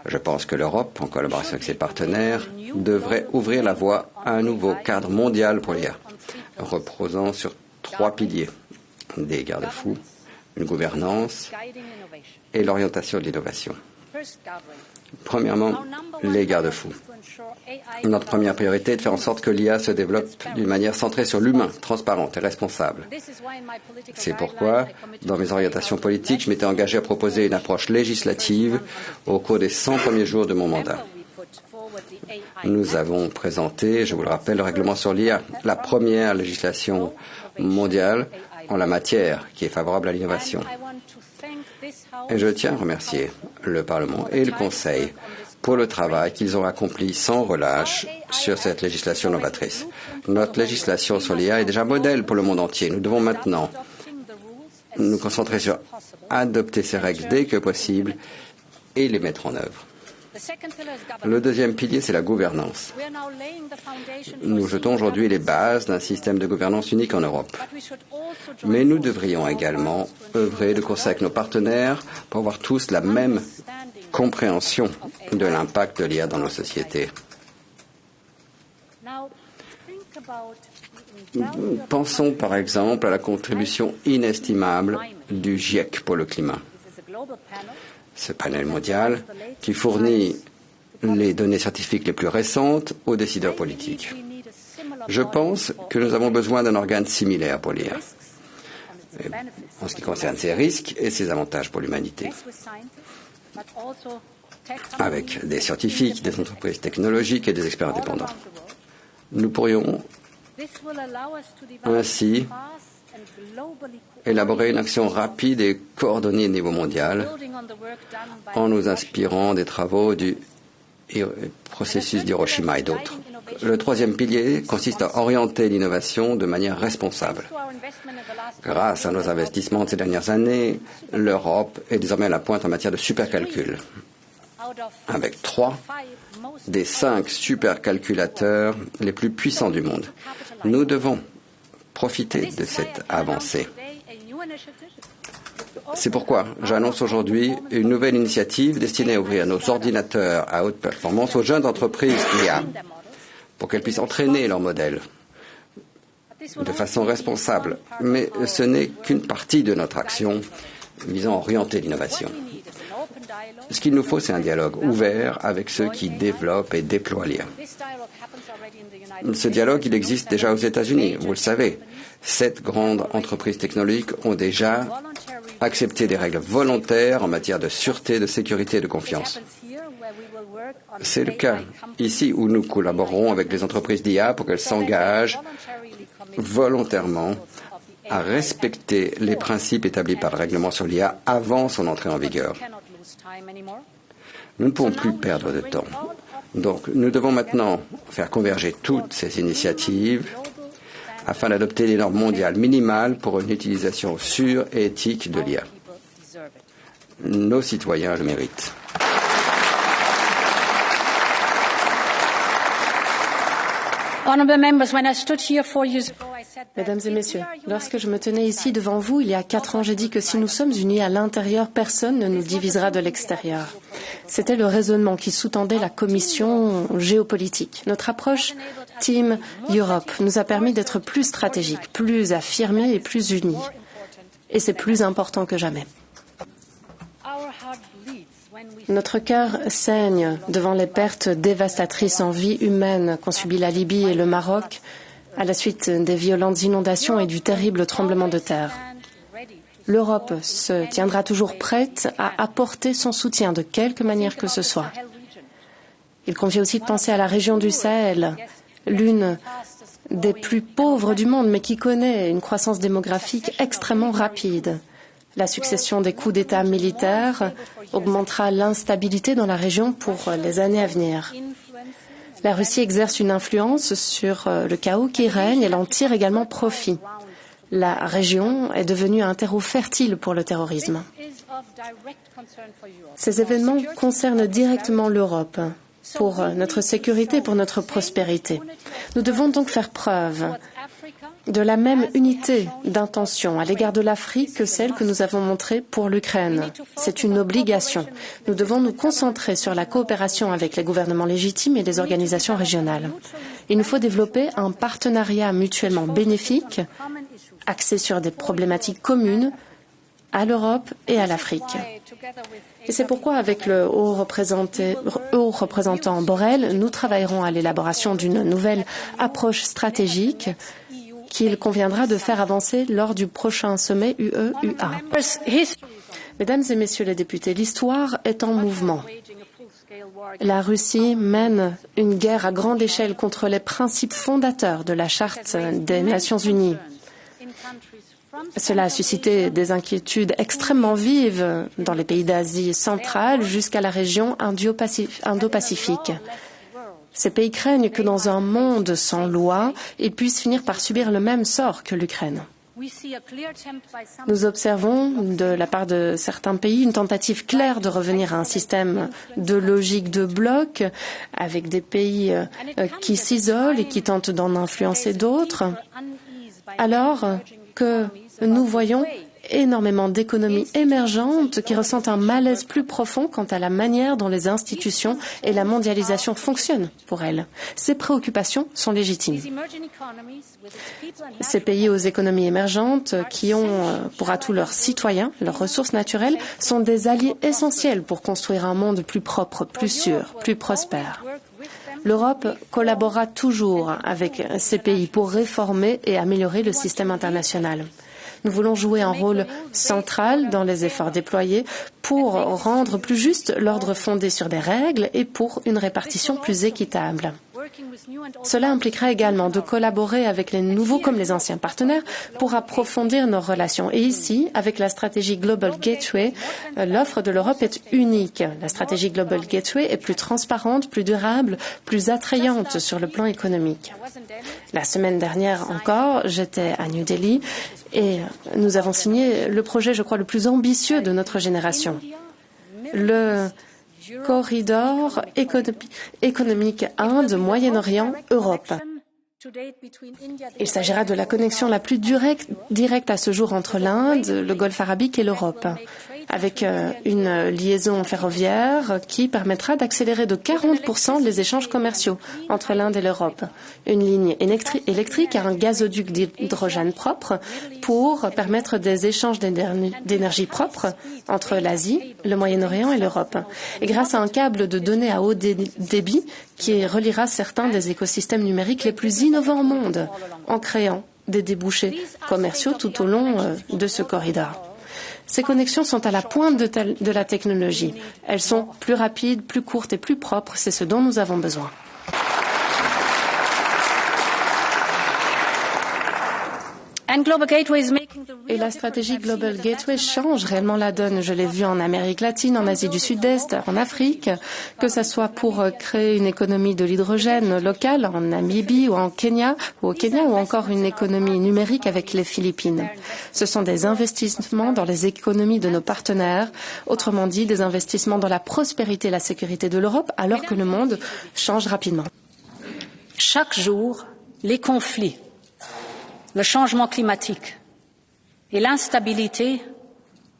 Je pense que l'Europe, en collaboration avec ses partenaires, devrait ouvrir la voie à un nouveau cadre mondial pour l'IA, reposant sur 3 piliers, des garde-fous, une gouvernance et l'orientation de l'innovation. Premièrement, les garde-fous. Notre première priorité est de faire en sorte que l'IA se développe d'une manière centrée sur l'humain, transparente et responsable. C'est pourquoi, dans mes orientations politiques, je m'étais engagé à proposer une approche législative au cours des 100 premiers jours de mon mandat. Nous avons présenté, je vous le rappelle, le règlement sur l'IA, la première législation mondiale en la matière qui est favorable à l'innovation. Et je tiens à remercier le Parlement et le Conseil pour le travail qu'ils ont accompli sans relâche sur cette législation novatrice. Notre législation sur l'IA est déjà modèle pour le monde entier. Nous devons maintenant nous concentrer sur adopter ces règles dès que possible et les mettre en œuvre. Le deuxième pilier, c'est la gouvernance. Nous jetons aujourd'hui les bases d'un système de gouvernance unique en Europe. Mais nous devrions également œuvrer de concert avec nos partenaires pour avoir tous la même compréhension de l'impact de l'IA dans nos sociétés. Pensons par exemple à la contribution inestimable du GIEC pour le climat. Ce panel mondial qui fournit les données scientifiques les plus récentes aux décideurs politiques. Je pense que nous avons besoin d'un organe similaire pour l'IA, en ce qui concerne ses risques et ses avantages pour l'humanité, avec des scientifiques, des entreprises technologiques et des experts indépendants. Nous pourrions ainsi élaborer une action rapide et coordonnée au niveau mondial en nous inspirant des travaux du processus d'Hiroshima et d'autres. Le troisième pilier consiste à orienter l'innovation de manière responsable. Grâce à nos investissements de ces dernières années, l'Europe est désormais à la pointe en matière de supercalcul, avec 3 des 5 supercalculateurs les plus puissants du monde. Nous devons profiter de cette avancée. C'est pourquoi j'annonce aujourd'hui une nouvelle initiative destinée à ouvrir nos ordinateurs à haute performance aux jeunes entreprises IA pour qu'elles puissent entraîner leurs modèles de façon responsable. Mais ce n'est qu'une partie de notre action visant à orienter l'innovation. Ce qu'il nous faut, c'est un dialogue ouvert avec ceux qui développent et déploient l'IA. Ce dialogue, il existe déjà aux États-Unis, vous le savez. 7 grandes entreprises technologiques ont déjà accepté des règles volontaires en matière de sûreté, de sécurité et de confiance. C'est le cas ici où nous collaborons avec les entreprises d'IA pour qu'elles s'engagent volontairement à respecter les principes établis par le règlement sur l'IA avant son entrée en vigueur. Nous ne pouvons plus perdre de temps. Donc, nous devons maintenant faire converger toutes ces initiatives afin d'adopter des normes mondiales minimales pour une utilisation sûre et éthique de l'IA. Nos citoyens le méritent. Mesdames et messieurs, lorsque je me tenais ici devant vous, il y a 4 ans, j'ai dit que si nous sommes unis à l'intérieur, personne ne nous divisera de l'extérieur. C'était le raisonnement qui sous-tendait la commission géopolitique. Notre approche Team Europe nous a permis d'être plus stratégiques, plus affirmés et plus unis. Et c'est plus important que jamais. Notre cœur saigne devant les pertes dévastatrices en vie humaine qu'ont subies la Libye et le Maroc à la suite des violentes inondations et du terrible tremblement de terre. L'Europe se tiendra toujours prête à apporter son soutien de quelque manière que ce soit. Il convient aussi de penser à la région du Sahel, l'une des plus pauvres du monde, mais qui connaît une croissance démographique extrêmement rapide. La succession des coups d'État militaires augmentera l'instabilité dans la région pour les années à venir. La Russie exerce une influence sur le chaos qui règne et elle en tire également profit. La région est devenue un terreau fertile pour le terrorisme. Ces événements concernent directement l'Europe pour notre sécurité et pour notre prospérité. Nous devons donc faire preuve de la même unité d'intention à l'égard de l'Afrique que celle que nous avons montrée pour l'Ukraine. C'est une obligation. Nous devons nous concentrer sur la coopération avec les gouvernements légitimes et les organisations régionales. Il nous faut développer un partenariat mutuellement bénéfique, axé sur des problématiques communes à l'Europe et à l'Afrique. Et c'est pourquoi, avec le haut représentant Borrell, nous travaillerons à l'élaboration d'une nouvelle approche stratégique qu'il conviendra de faire avancer lors du prochain sommet UE-UA. Mesdames et messieurs les députés, l'histoire est en mouvement. La Russie mène une guerre à grande échelle contre les principes fondateurs de la Charte des Nations Unies. Cela a suscité des inquiétudes extrêmement vives dans les pays d'Asie centrale jusqu'à la région Indo-Pacifique. Ces pays craignent que dans un monde sans loi, ils puissent finir par subir le même sort que l'Ukraine. Nous observons de la part de certains pays une tentative claire de revenir à un système de logique de bloc avec des pays qui s'isolent et qui tentent d'en influencer d'autres, alors que nous voyons énormément d'économies émergentes qui ressentent un malaise plus profond quant à la manière dont les institutions et la mondialisation fonctionnent pour elles. Ces préoccupations sont légitimes. Ces pays aux économies émergentes qui ont pour atout leurs citoyens, leurs ressources naturelles, sont des alliés essentiels pour construire un monde plus propre, plus sûr, plus prospère. L'Europe collaborera toujours avec ces pays pour réformer et améliorer le système international. Nous voulons jouer un rôle central dans les efforts déployés pour rendre plus juste l'ordre fondé sur des règles et pour une répartition plus équitable. Cela impliquera également de collaborer avec les nouveaux comme les anciens partenaires pour approfondir nos relations. Et ici, avec la stratégie Global Gateway, l'offre de l'Europe est unique. La stratégie Global Gateway est plus transparente, plus durable, plus attrayante sur le plan économique. La semaine dernière encore, j'étais à New Delhi et nous avons signé le projet, je crois, le plus ambitieux de notre génération. Le corridor économique Inde, Moyen-Orient, Europe. Il s'agira de la connexion la plus directe à ce jour entre l'Inde, le Golfe arabique et l'Europe, avec une liaison ferroviaire qui permettra d'accélérer de 40% les échanges commerciaux entre l'Inde et l'Europe. Une ligne électrique et un gazoduc d'hydrogène propre pour permettre des échanges d'énergie propre entre l'Asie, le Moyen-Orient et l'Europe. Et grâce à un câble de données à haut débit qui reliera certains des écosystèmes numériques les plus innovants au monde, en créant des débouchés commerciaux tout au long de ce corridor. Ces connexions sont à la pointe de la technologie. Elles sont plus rapides, plus courtes et plus propres. C'est ce dont nous avons besoin. Et la stratégie Global Gateway change réellement la donne. Je l'ai vu en Amérique latine, en Asie du Sud-Est, en Afrique, que ce soit pour créer une économie de l'hydrogène locale en Namibie ou au Kenya ou encore une économie numérique avec les Philippines. Ce sont des investissements dans les économies de nos partenaires, autrement dit des investissements dans la prospérité et la sécurité de l'Europe alors que le monde change rapidement. Chaque jour, les conflits, le changement climatique et l'instabilité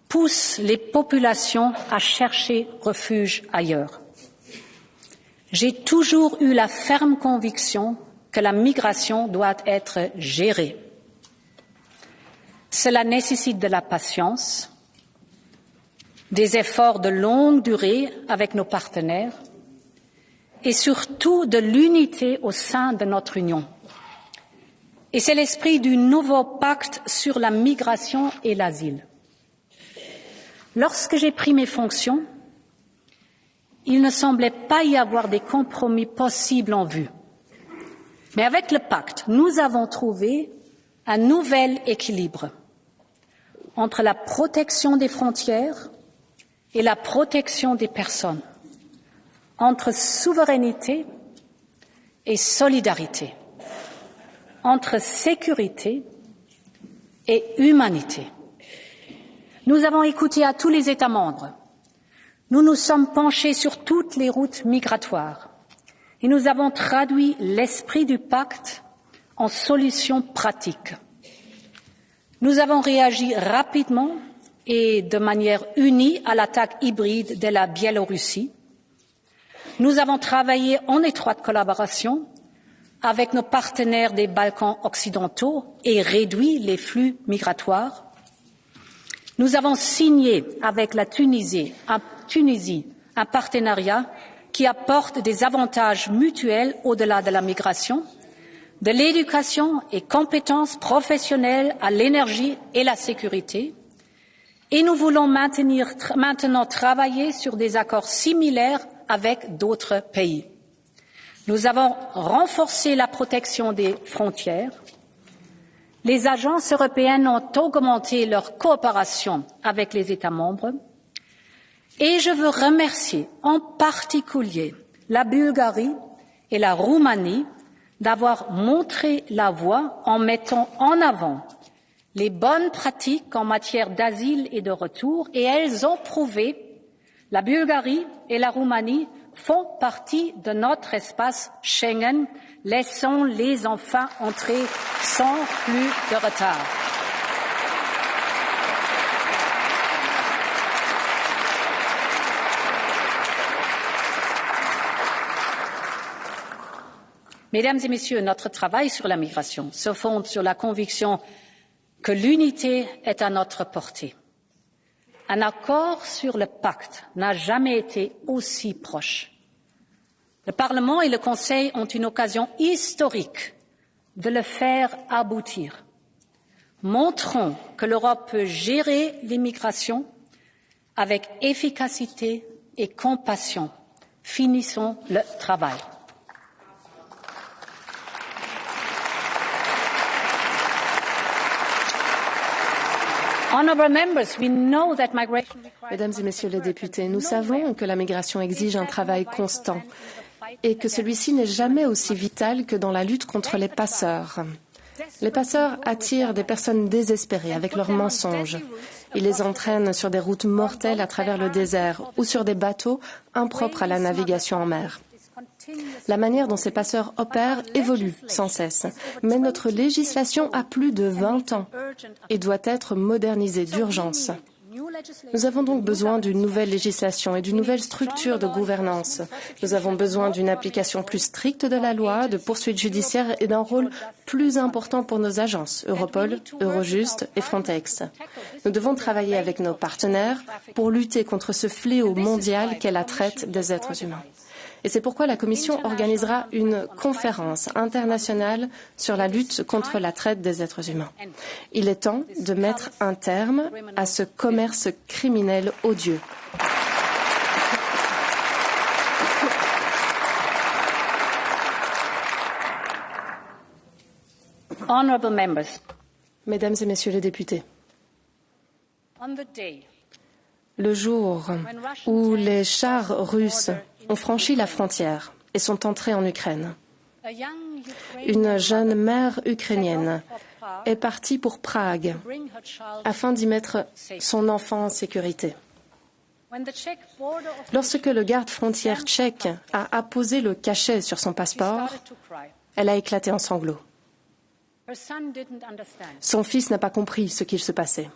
poussent les populations à chercher refuge ailleurs. J'ai toujours eu la ferme conviction que la migration doit être gérée. Cela nécessite de la patience, des efforts de longue durée avec nos partenaires et surtout de l'unité au sein de notre Union. Et c'est l'esprit du nouveau pacte sur la migration et l'asile. Lorsque j'ai pris mes fonctions, il ne semblait pas y avoir des compromis possibles en vue. Mais avec le pacte, nous avons trouvé un nouvel équilibre entre la protection des frontières et la protection des personnes, entre souveraineté et solidarité, entre sécurité et humanité. Nous avons écouté à tous les États membres. Nous nous sommes penchés sur toutes les routes migratoires et nous avons traduit l'esprit du pacte en solutions pratiques. Nous avons réagi rapidement et de manière unie à l'attaque hybride de la Biélorussie. Nous avons travaillé en étroite collaboration avec nos partenaires des Balkans occidentaux et réduit les flux migratoires. Nous avons signé avec la Tunisie un partenariat qui apporte des avantages mutuels au-delà de la migration, de l'éducation et compétences professionnelles à l'énergie et la sécurité. Et nous voulons maintenant travailler sur des accords similaires avec d'autres pays. Nous avons renforcé la protection des frontières. Les agences européennes ont augmenté leur coopération avec les États membres. Et je veux remercier en particulier la Bulgarie et la Roumanie d'avoir montré la voie en mettant en avant les bonnes pratiques en matière d'asile et de retour, et elles ont prouvé, la Bulgarie et la Roumanie font partie de notre espace Schengen. Laissons-les enfin entrer sans plus de retard. Mesdames et Messieurs, notre travail sur la migration se fonde sur la conviction que l'unité est à notre portée. Un accord sur le pacte n'a jamais été aussi proche. Le Parlement et le Conseil ont une occasion historique de le faire aboutir. Montrons que l'Europe peut gérer l'immigration avec efficacité et compassion. Finissons le travail. Mesdames et Messieurs les députés, nous savons que la migration exige un travail constant et que celui-ci n'est jamais aussi vital que dans la lutte contre les passeurs. Les passeurs attirent des personnes désespérées avec leurs mensonges. Ils les entraînent sur des routes mortelles à travers le désert ou sur des bateaux impropres à la navigation en mer. La manière dont ces passeurs opèrent évolue sans cesse, mais notre législation a plus de 20 ans et doit être modernisée d'urgence. Nous avons donc besoin d'une nouvelle législation et d'une nouvelle structure de gouvernance. Nous avons besoin d'une application plus stricte de la loi, de poursuites judiciaires et d'un rôle plus important pour nos agences, Europol, Eurojust et Frontex. Nous devons travailler avec nos partenaires pour lutter contre ce fléau mondial qu'est la traite des êtres humains. Et c'est pourquoi la Commission organisera une conférence internationale sur la lutte contre la traite des êtres humains. Il est temps de mettre un terme à ce commerce criminel odieux. Honourable members. Mesdames et Messieurs les députés, le jour où les chars russes ont franchi la frontière et sont entrés en Ukraine, une jeune mère ukrainienne est partie pour Prague afin d'y mettre son enfant en sécurité. Lorsque le garde-frontière tchèque a apposé le cachet sur son passeport, elle a éclaté en sanglots. Son fils n'a pas compris ce qu'il se passait.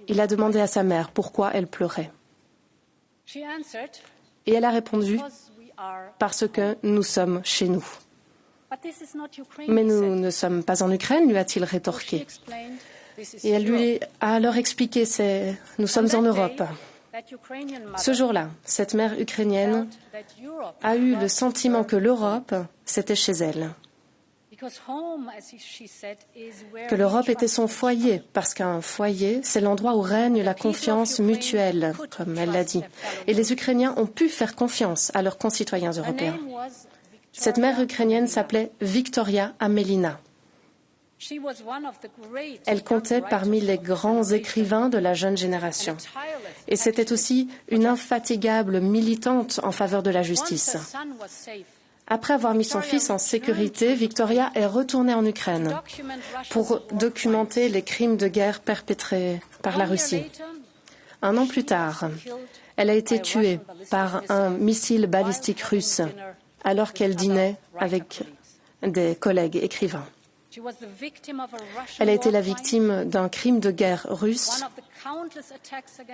Il a demandé à sa mère pourquoi elle pleurait. Et elle a répondu « Parce que nous sommes chez nous ». Mais nous ne sommes pas en Ukraine, lui a-t-il rétorqué. Et elle lui a alors expliqué « Nous sommes en Europe ». Ce jour-là, cette mère ukrainienne a eu le sentiment que l'Europe, c'était chez elle. Que l'Europe était son foyer, parce qu'un foyer, c'est l'endroit où règne la confiance mutuelle, comme elle l'a dit. Et les Ukrainiens ont pu faire confiance à leurs concitoyens européens. Cette mère ukrainienne s'appelait Victoria Amelina. Elle comptait parmi les grands écrivains de la jeune génération. Et c'était aussi une infatigable militante en faveur de la justice. Après avoir mis son fils en sécurité, Victoria est retournée en Ukraine pour documenter les crimes de guerre perpétrés par la Russie. Un an plus tard, elle a été tuée par un missile balistique russe alors qu'elle dînait avec des collègues écrivains. Elle a été la victime d'un crime de guerre russe,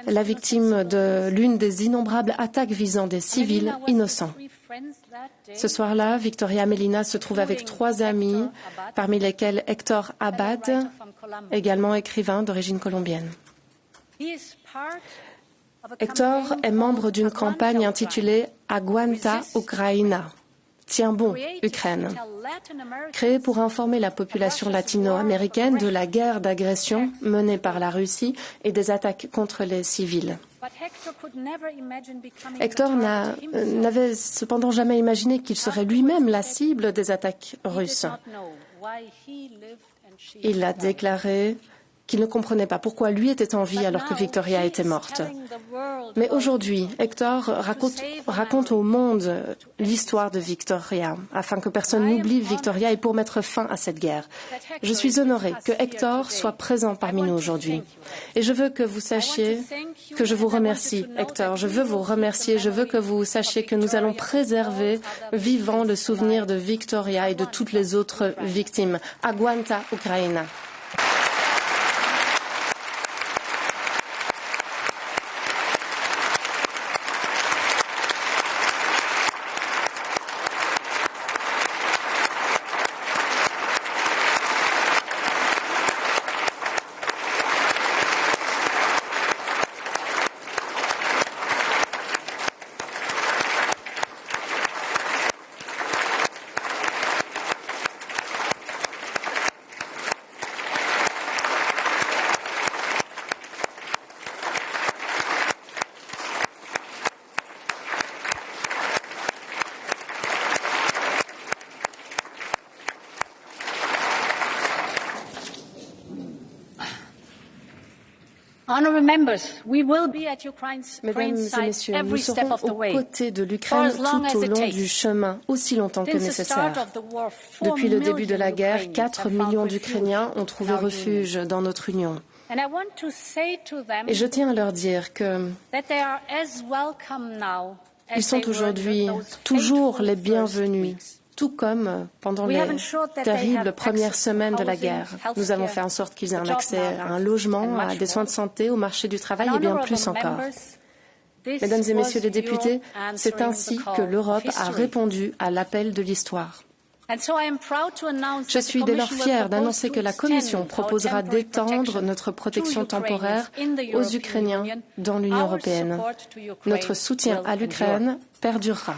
la victime de l'une des innombrables attaques visant des civils innocents. Ce soir-là, Victoria Amelina se trouve avec 3 amis, parmi lesquels Hector Abad, également écrivain d'origine colombienne. Hector est membre d'une campagne intitulée Aguanta Ucraina, Tiens bon, Ukraine, créée pour informer la population latino-américaine de la guerre d'agression menée par la Russie et des attaques contre les civils. Hector n'avait cependant jamais imaginé qu'il serait lui-même la cible des attaques russes. Il a déclaré qu'il ne comprenait pas pourquoi lui était en vie alors que Victoria était morte. Mais aujourd'hui, Hector raconte au monde l'histoire de Victoria, afin que personne n'oublie Victoria et pour mettre fin à cette guerre. Je suis honorée que Hector soit présent parmi nous aujourd'hui. Et je veux que vous sachiez que je vous remercie, Hector. Je veux vous remercier. Je veux que vous sachiez que nous allons préserver vivant le souvenir de Victoria et de toutes les autres victimes. Aguanta Ucraina. Mesdames et messieurs, nous serons aux côtés de l'Ukraine tout au long du chemin, aussi longtemps que nécessaire. Depuis le début de la guerre, 4 millions d'Ukrainiens ont trouvé refuge dans notre union. Et je tiens à leur dire qu'ils sont aujourd'hui toujours les bienvenus, tout comme pendant les terribles premières semaines de la guerre. Nous avons fait en sorte qu'ils aient un accès à un logement, à des soins de santé, au marché du travail et bien plus encore. Mesdames et messieurs les députés, c'est ainsi que l'Europe a répondu à l'appel de l'histoire. Je suis dès lors fière d'annoncer que la Commission proposera d'étendre notre protection temporaire aux Ukrainiens dans l'Union européenne. Notre soutien à l'Ukraine perdurera.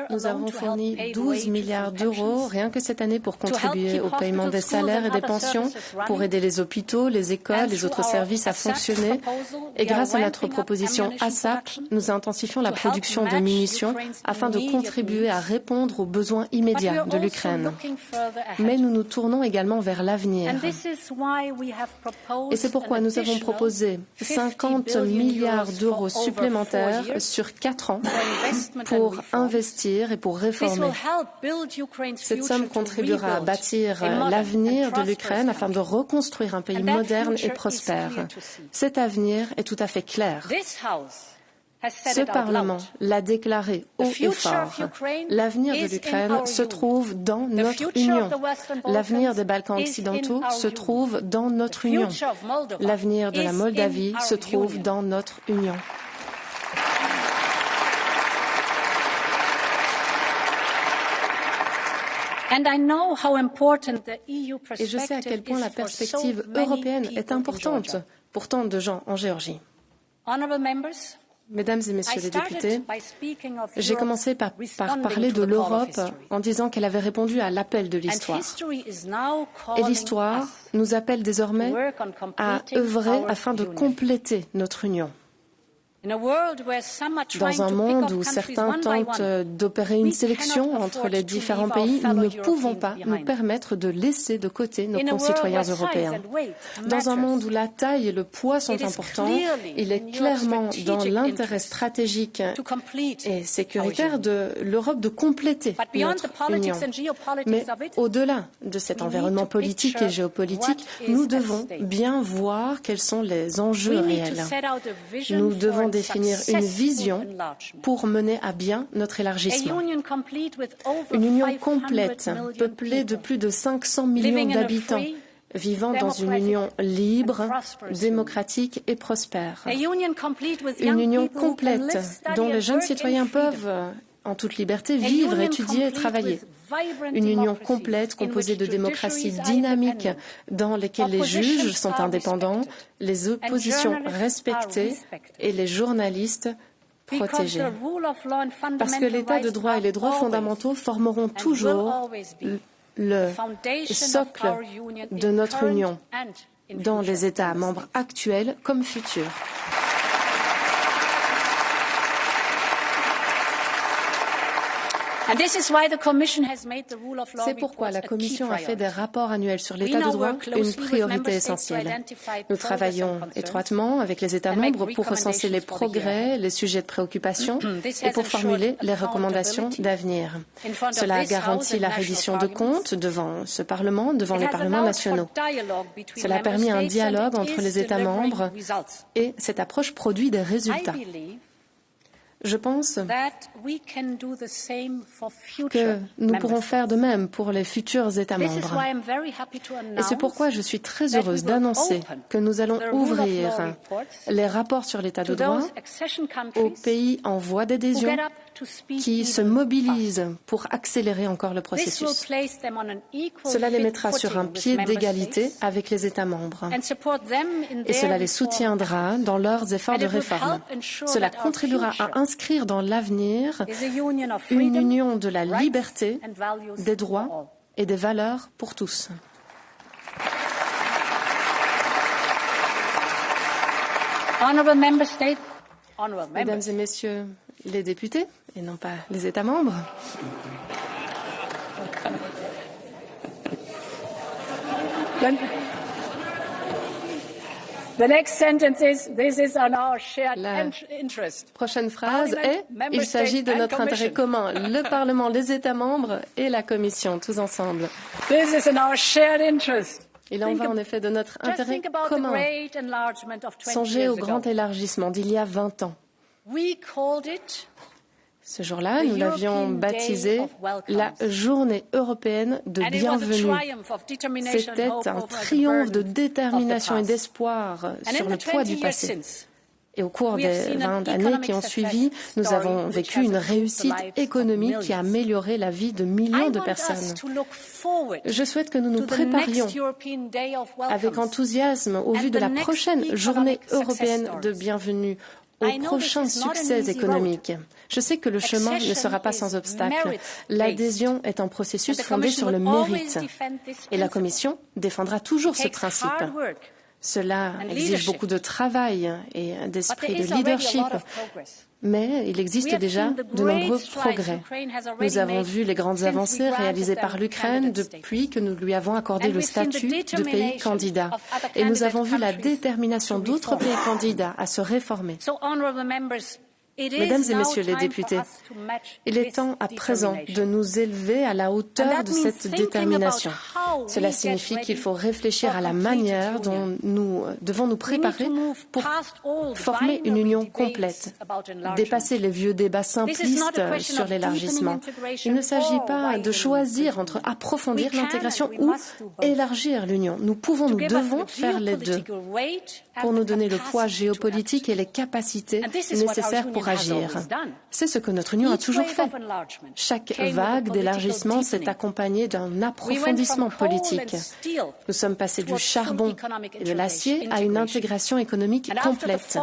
Nous avons fourni 12 milliards d'euros rien que cette année pour contribuer au paiement des salaires et des pensions, pour aider les hôpitaux, les écoles, les autres services à fonctionner. Et grâce à notre proposition ASAP, nous intensifions la production de munitions afin de contribuer à répondre aux besoins immédiats de l'Ukraine. Mais nous nous tournons également vers l'avenir. Et c'est pourquoi nous avons proposé 50 milliards d'euros supplémentaires sur 4 ans pour investir et pour réformer. Cette somme contribuera à bâtir l'avenir de l'Ukraine afin de reconstruire un pays moderne et prospère. Cet avenir est tout à fait clair. Ce Parlement l'a déclaré haut et fort. L'avenir de l'Ukraine se trouve dans notre Union. L'avenir des Balkans occidentaux se trouve dans notre Union. L'avenir de la Moldavie se trouve dans notre Union. Et je sais à quel point la perspective européenne est importante pour tant de gens en Géorgie. Mesdames et messieurs les députés, j'ai commencé par parler de l'Europe en disant qu'elle avait répondu à l'appel de l'histoire. Et l'histoire nous appelle désormais à œuvrer afin de compléter notre union. Dans un monde où certains tentent d'opérer une sélection entre les différents pays, nous ne pouvons pas nous permettre de laisser de côté nos concitoyens européens. Dans un monde où la taille et le poids sont importants, il est clairement dans l'intérêt stratégique et sécuritaire de l'Europe de compléter notre union. Mais au-delà de cet environnement politique et géopolitique, nous devons bien voir quels sont les enjeux réels. Nous devons définir une vision pour mener à bien notre élargissement. Une union complète, peuplée de plus de 500 millions d'habitants, vivant dans une union libre, démocratique et prospère. Une union complète dont les jeunes citoyens peuvent, en toute liberté, vivre, étudier et travailler. Une union complète composée de démocraties dynamiques dans lesquelles les juges sont indépendants, les oppositions respectées et les journalistes protégés. Parce que l'état de droit et les droits fondamentaux formeront toujours le socle de notre union dans les États membres actuels comme futurs. C'est pourquoi la Commission a fait des rapports annuels sur l'état de droit une priorité essentielle. Nous travaillons étroitement avec les États membres pour recenser les progrès, les sujets de préoccupation et pour formuler les recommandations d'avenir. Cela garantit la reddition de comptes devant ce Parlement, devant les parlements nationaux. Cela a permis un dialogue entre les États membres et cette approche produit des résultats. Je pense que nous pourrons faire de même pour les futurs États membres. Et c'est pourquoi je suis très heureuse d'annoncer que nous allons ouvrir les rapports sur l'état de droit aux pays en voie d'adhésion qui se mobilisent pour accélérer encore le processus. Cela les mettra sur un pied d'égalité avec les États membres et cela les soutiendra dans leurs efforts de réforme. Cela contribuera à inscrire dans l'avenir une union de la liberté, des droits et des valeurs pour tous. Mesdames et messieurs les députés, et non pas les États membres, The next sentence is, this is on our shared interest. Prochaine phrase est, il s'agit de notre intérêt commun, le Parlement, les États membres et la Commission, tous ensemble. This is in our shared interest. Il en va en effet de notre intérêt commun. Songez au grand élargissement d'il y a 20 ans. Ce jour-là, nous l'avions baptisé la Journée européenne de bienvenue. C'était un triomphe de détermination et d'espoir sur le poids du passé. Et au cours des 20 années qui ont suivi, nous avons vécu une réussite économique qui a amélioré la vie de millions de personnes. Je souhaite que nous nous préparions avec enthousiasme au vu de la prochaine Journée européenne de bienvenue, aux prochains succès économiques. Je sais que le chemin ne sera pas sans obstacle. L'adhésion est un processus fondé sur le mérite. Et la Commission défendra toujours ce principe. Cela exige beaucoup de travail et d'esprit de leadership. Mais il existe déjà de nombreux progrès. Nous avons vu les grandes avancées réalisées par l'Ukraine depuis que nous lui avons accordé le statut de pays candidat. Et nous avons vu la détermination d'autres pays candidats à se réformer. Mesdames et messieurs les députés, il est temps à présent de nous élever à la hauteur de cette détermination. Cela signifie qu'il faut réfléchir à la manière dont nous devons nous préparer pour former une union complète, dépasser les vieux débats simplistes sur l'élargissement. Il ne s'agit pas de choisir entre approfondir l'intégration ou élargir l'union. Nous pouvons, nous devons faire les deux pour nous donner le poids géopolitique et les capacités nécessaires pour agir. C'est ce que notre Union a toujours fait. Chaque vague d'élargissement s'est accompagnée d'un approfondissement politique. Nous sommes passés du charbon et de l'acier à une intégration économique complète.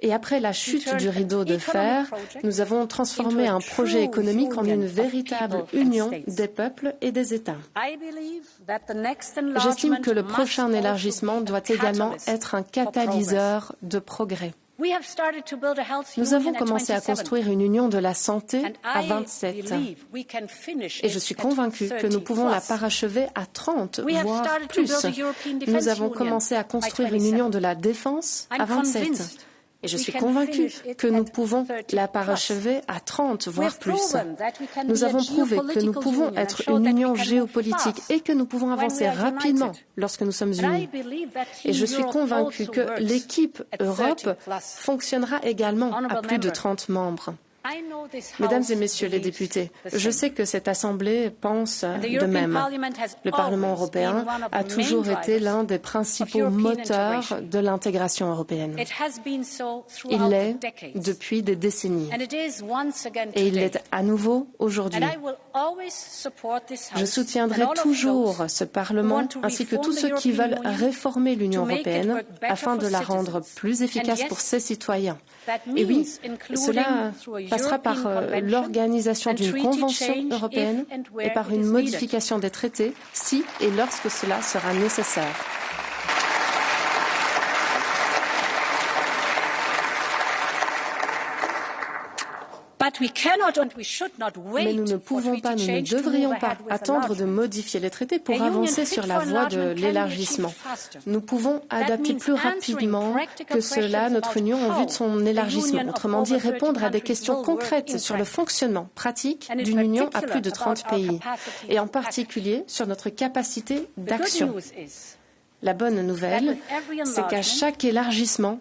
Et après la chute du rideau de fer, nous avons transformé un projet économique en une véritable union des peuples et des États. J'estime que le prochain élargissement doit également être un catalyseur de progrès. Nous avons commencé à construire une union de la santé à 27. Et je suis convaincue que nous pouvons la parachever à 30, voire plus. Nous avons commencé à construire une union de la défense à 27. Et je suis convaincue que nous pouvons la parachever à 30, voire plus. Nous avons prouvé que nous pouvons être une union géopolitique et que nous pouvons avancer rapidement lorsque nous sommes unis. Et je suis convaincue que l'équipe Europe fonctionnera également à plus de 30 membres. Mesdames et messieurs les députés, je sais que cette Assemblée pense de même. Le Parlement européen a toujours été l'un des principaux moteurs de l'intégration européenne. Il l'est depuis des décennies. Et il l'est à nouveau aujourd'hui. Je soutiendrai toujours ce Parlement ainsi que tous ceux qui veulent réformer l'Union européenne afin de la rendre plus efficace pour ses citoyens. Et oui, cela passera par l'organisation d'une convention européenne et par une modification des traités si et lorsque cela sera nécessaire. Mais nous ne pouvons pas, nous ne devrions pas attendre de modifier les traités pour avancer sur la voie de l'élargissement. Nous pouvons adapter plus rapidement que cela notre Union en vue de son élargissement. Autrement dit, répondre à des questions concrètes sur le fonctionnement pratique d'une Union à plus de 30 pays, et en particulier sur notre capacité d'action. La bonne nouvelle, c'est qu'à chaque élargissement,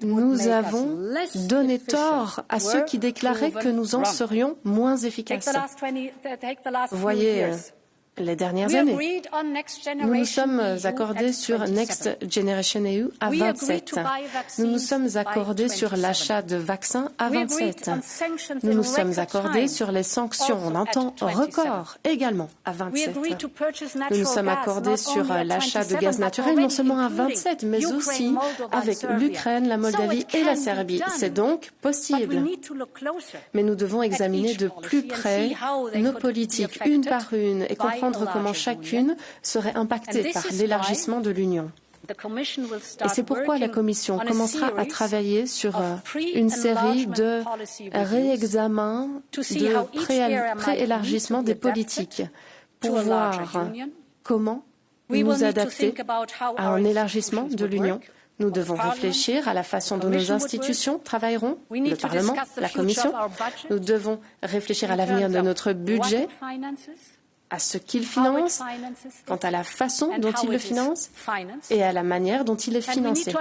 nous avons donné tort à ceux qui déclaraient que nous en serions moins efficaces. Voyez les dernières années. Nous nous sommes accordés sur Next Generation EU à 27. Nous nous sommes accordés sur l'achat de vaccins à 27. Nous nous sommes accordés sur les sanctions en un temps record également à 27. Nous nous sommes accordés sur l'achat de gaz naturel non seulement à 27, mais aussi avec l'Ukraine, la Moldavie et la Serbie. C'est donc possible. Mais nous devons examiner de plus près nos politiques, une par une, et comprendre comment chacune serait impactée par l'élargissement de l'Union. Et c'est pourquoi la Commission commencera à travailler sur une série de réexamens de préélargissement des politiques pour voir comment nous adapter à un élargissement de l'Union. Nous devons réfléchir à la façon dont nos institutions travailleront, le Parlement, la Commission. Nous devons réfléchir à l'avenir de notre budget, à ce qu'il finance, quant à la façon dont il le finance et à la manière dont il est financé.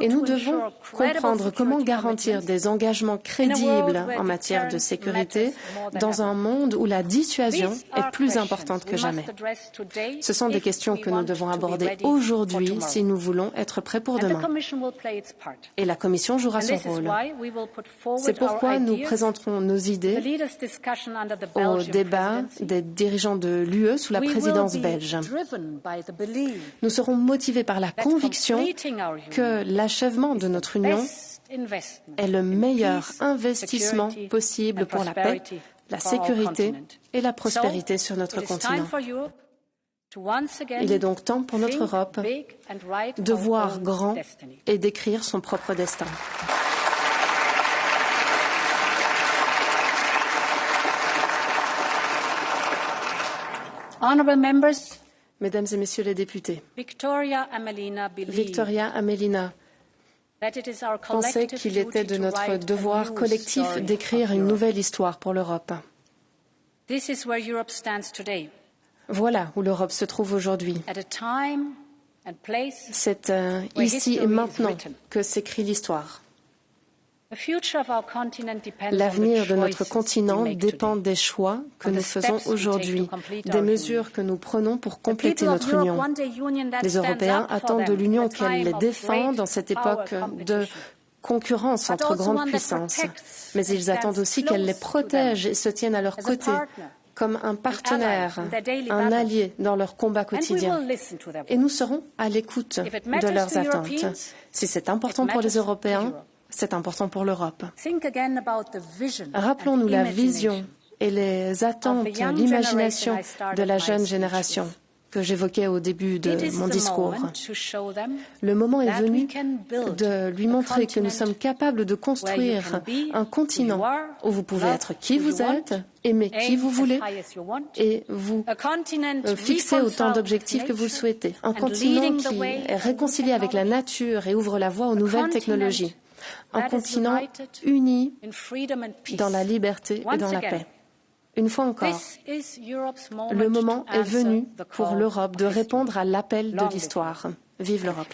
Et nous devons comprendre comment garantir des engagements crédibles en matière de sécurité dans un monde où la dissuasion est plus importante que jamais. Ce sont des questions que nous devons aborder aujourd'hui si nous voulons être prêts pour demain. Et la Commission jouera son rôle. C'est pourquoi nous présenterons nos idées au débat des dirigeants de l'UE sous la présidence belge. Nous serons motivés par la conviction que l'achèvement de notre Union est le meilleur investissement possible pour la paix, la sécurité et la prospérité sur notre continent. Il est donc temps pour notre Europe de voir grand et d'écrire son propre destin. Mesdames et Messieurs les députés, Victoria Amelina pensait qu'il était de notre devoir collectif d'écrire une nouvelle histoire pour l'Europe. Voilà où l'Europe se trouve aujourd'hui. C'est ici et maintenant que s'écrit l'histoire. L'avenir de notre continent dépend des choix que nous faisons aujourd'hui, des mesures que nous prenons pour compléter notre Union. Les Européens attendent de l'Union qu'elle les défende dans cette époque de concurrence entre grandes puissances. Mais ils attendent aussi qu'elle les protège et se tienne à leur côté, comme un partenaire, un allié dans leur combat quotidien. Et nous serons à l'écoute de leurs attentes. Si c'est important pour les Européens, c'est important pour l'Europe. Rappelons-nous la vision et les attentes, l'imagination de la jeune génération que j'évoquais au début de mon discours. Le moment est venu de lui montrer que nous sommes capables de construire un continent où vous pouvez être qui vous êtes, aimer qui vous voulez et vous fixer autant d'objectifs que vous le souhaitez. Un continent qui est réconcilié avec la nature et ouvre la voie aux nouvelles technologies. Un continent uni dans la liberté et dans la paix. Une fois encore, le moment est venu pour l'Europe de répondre à l'appel de l'histoire. Vive l'Europe!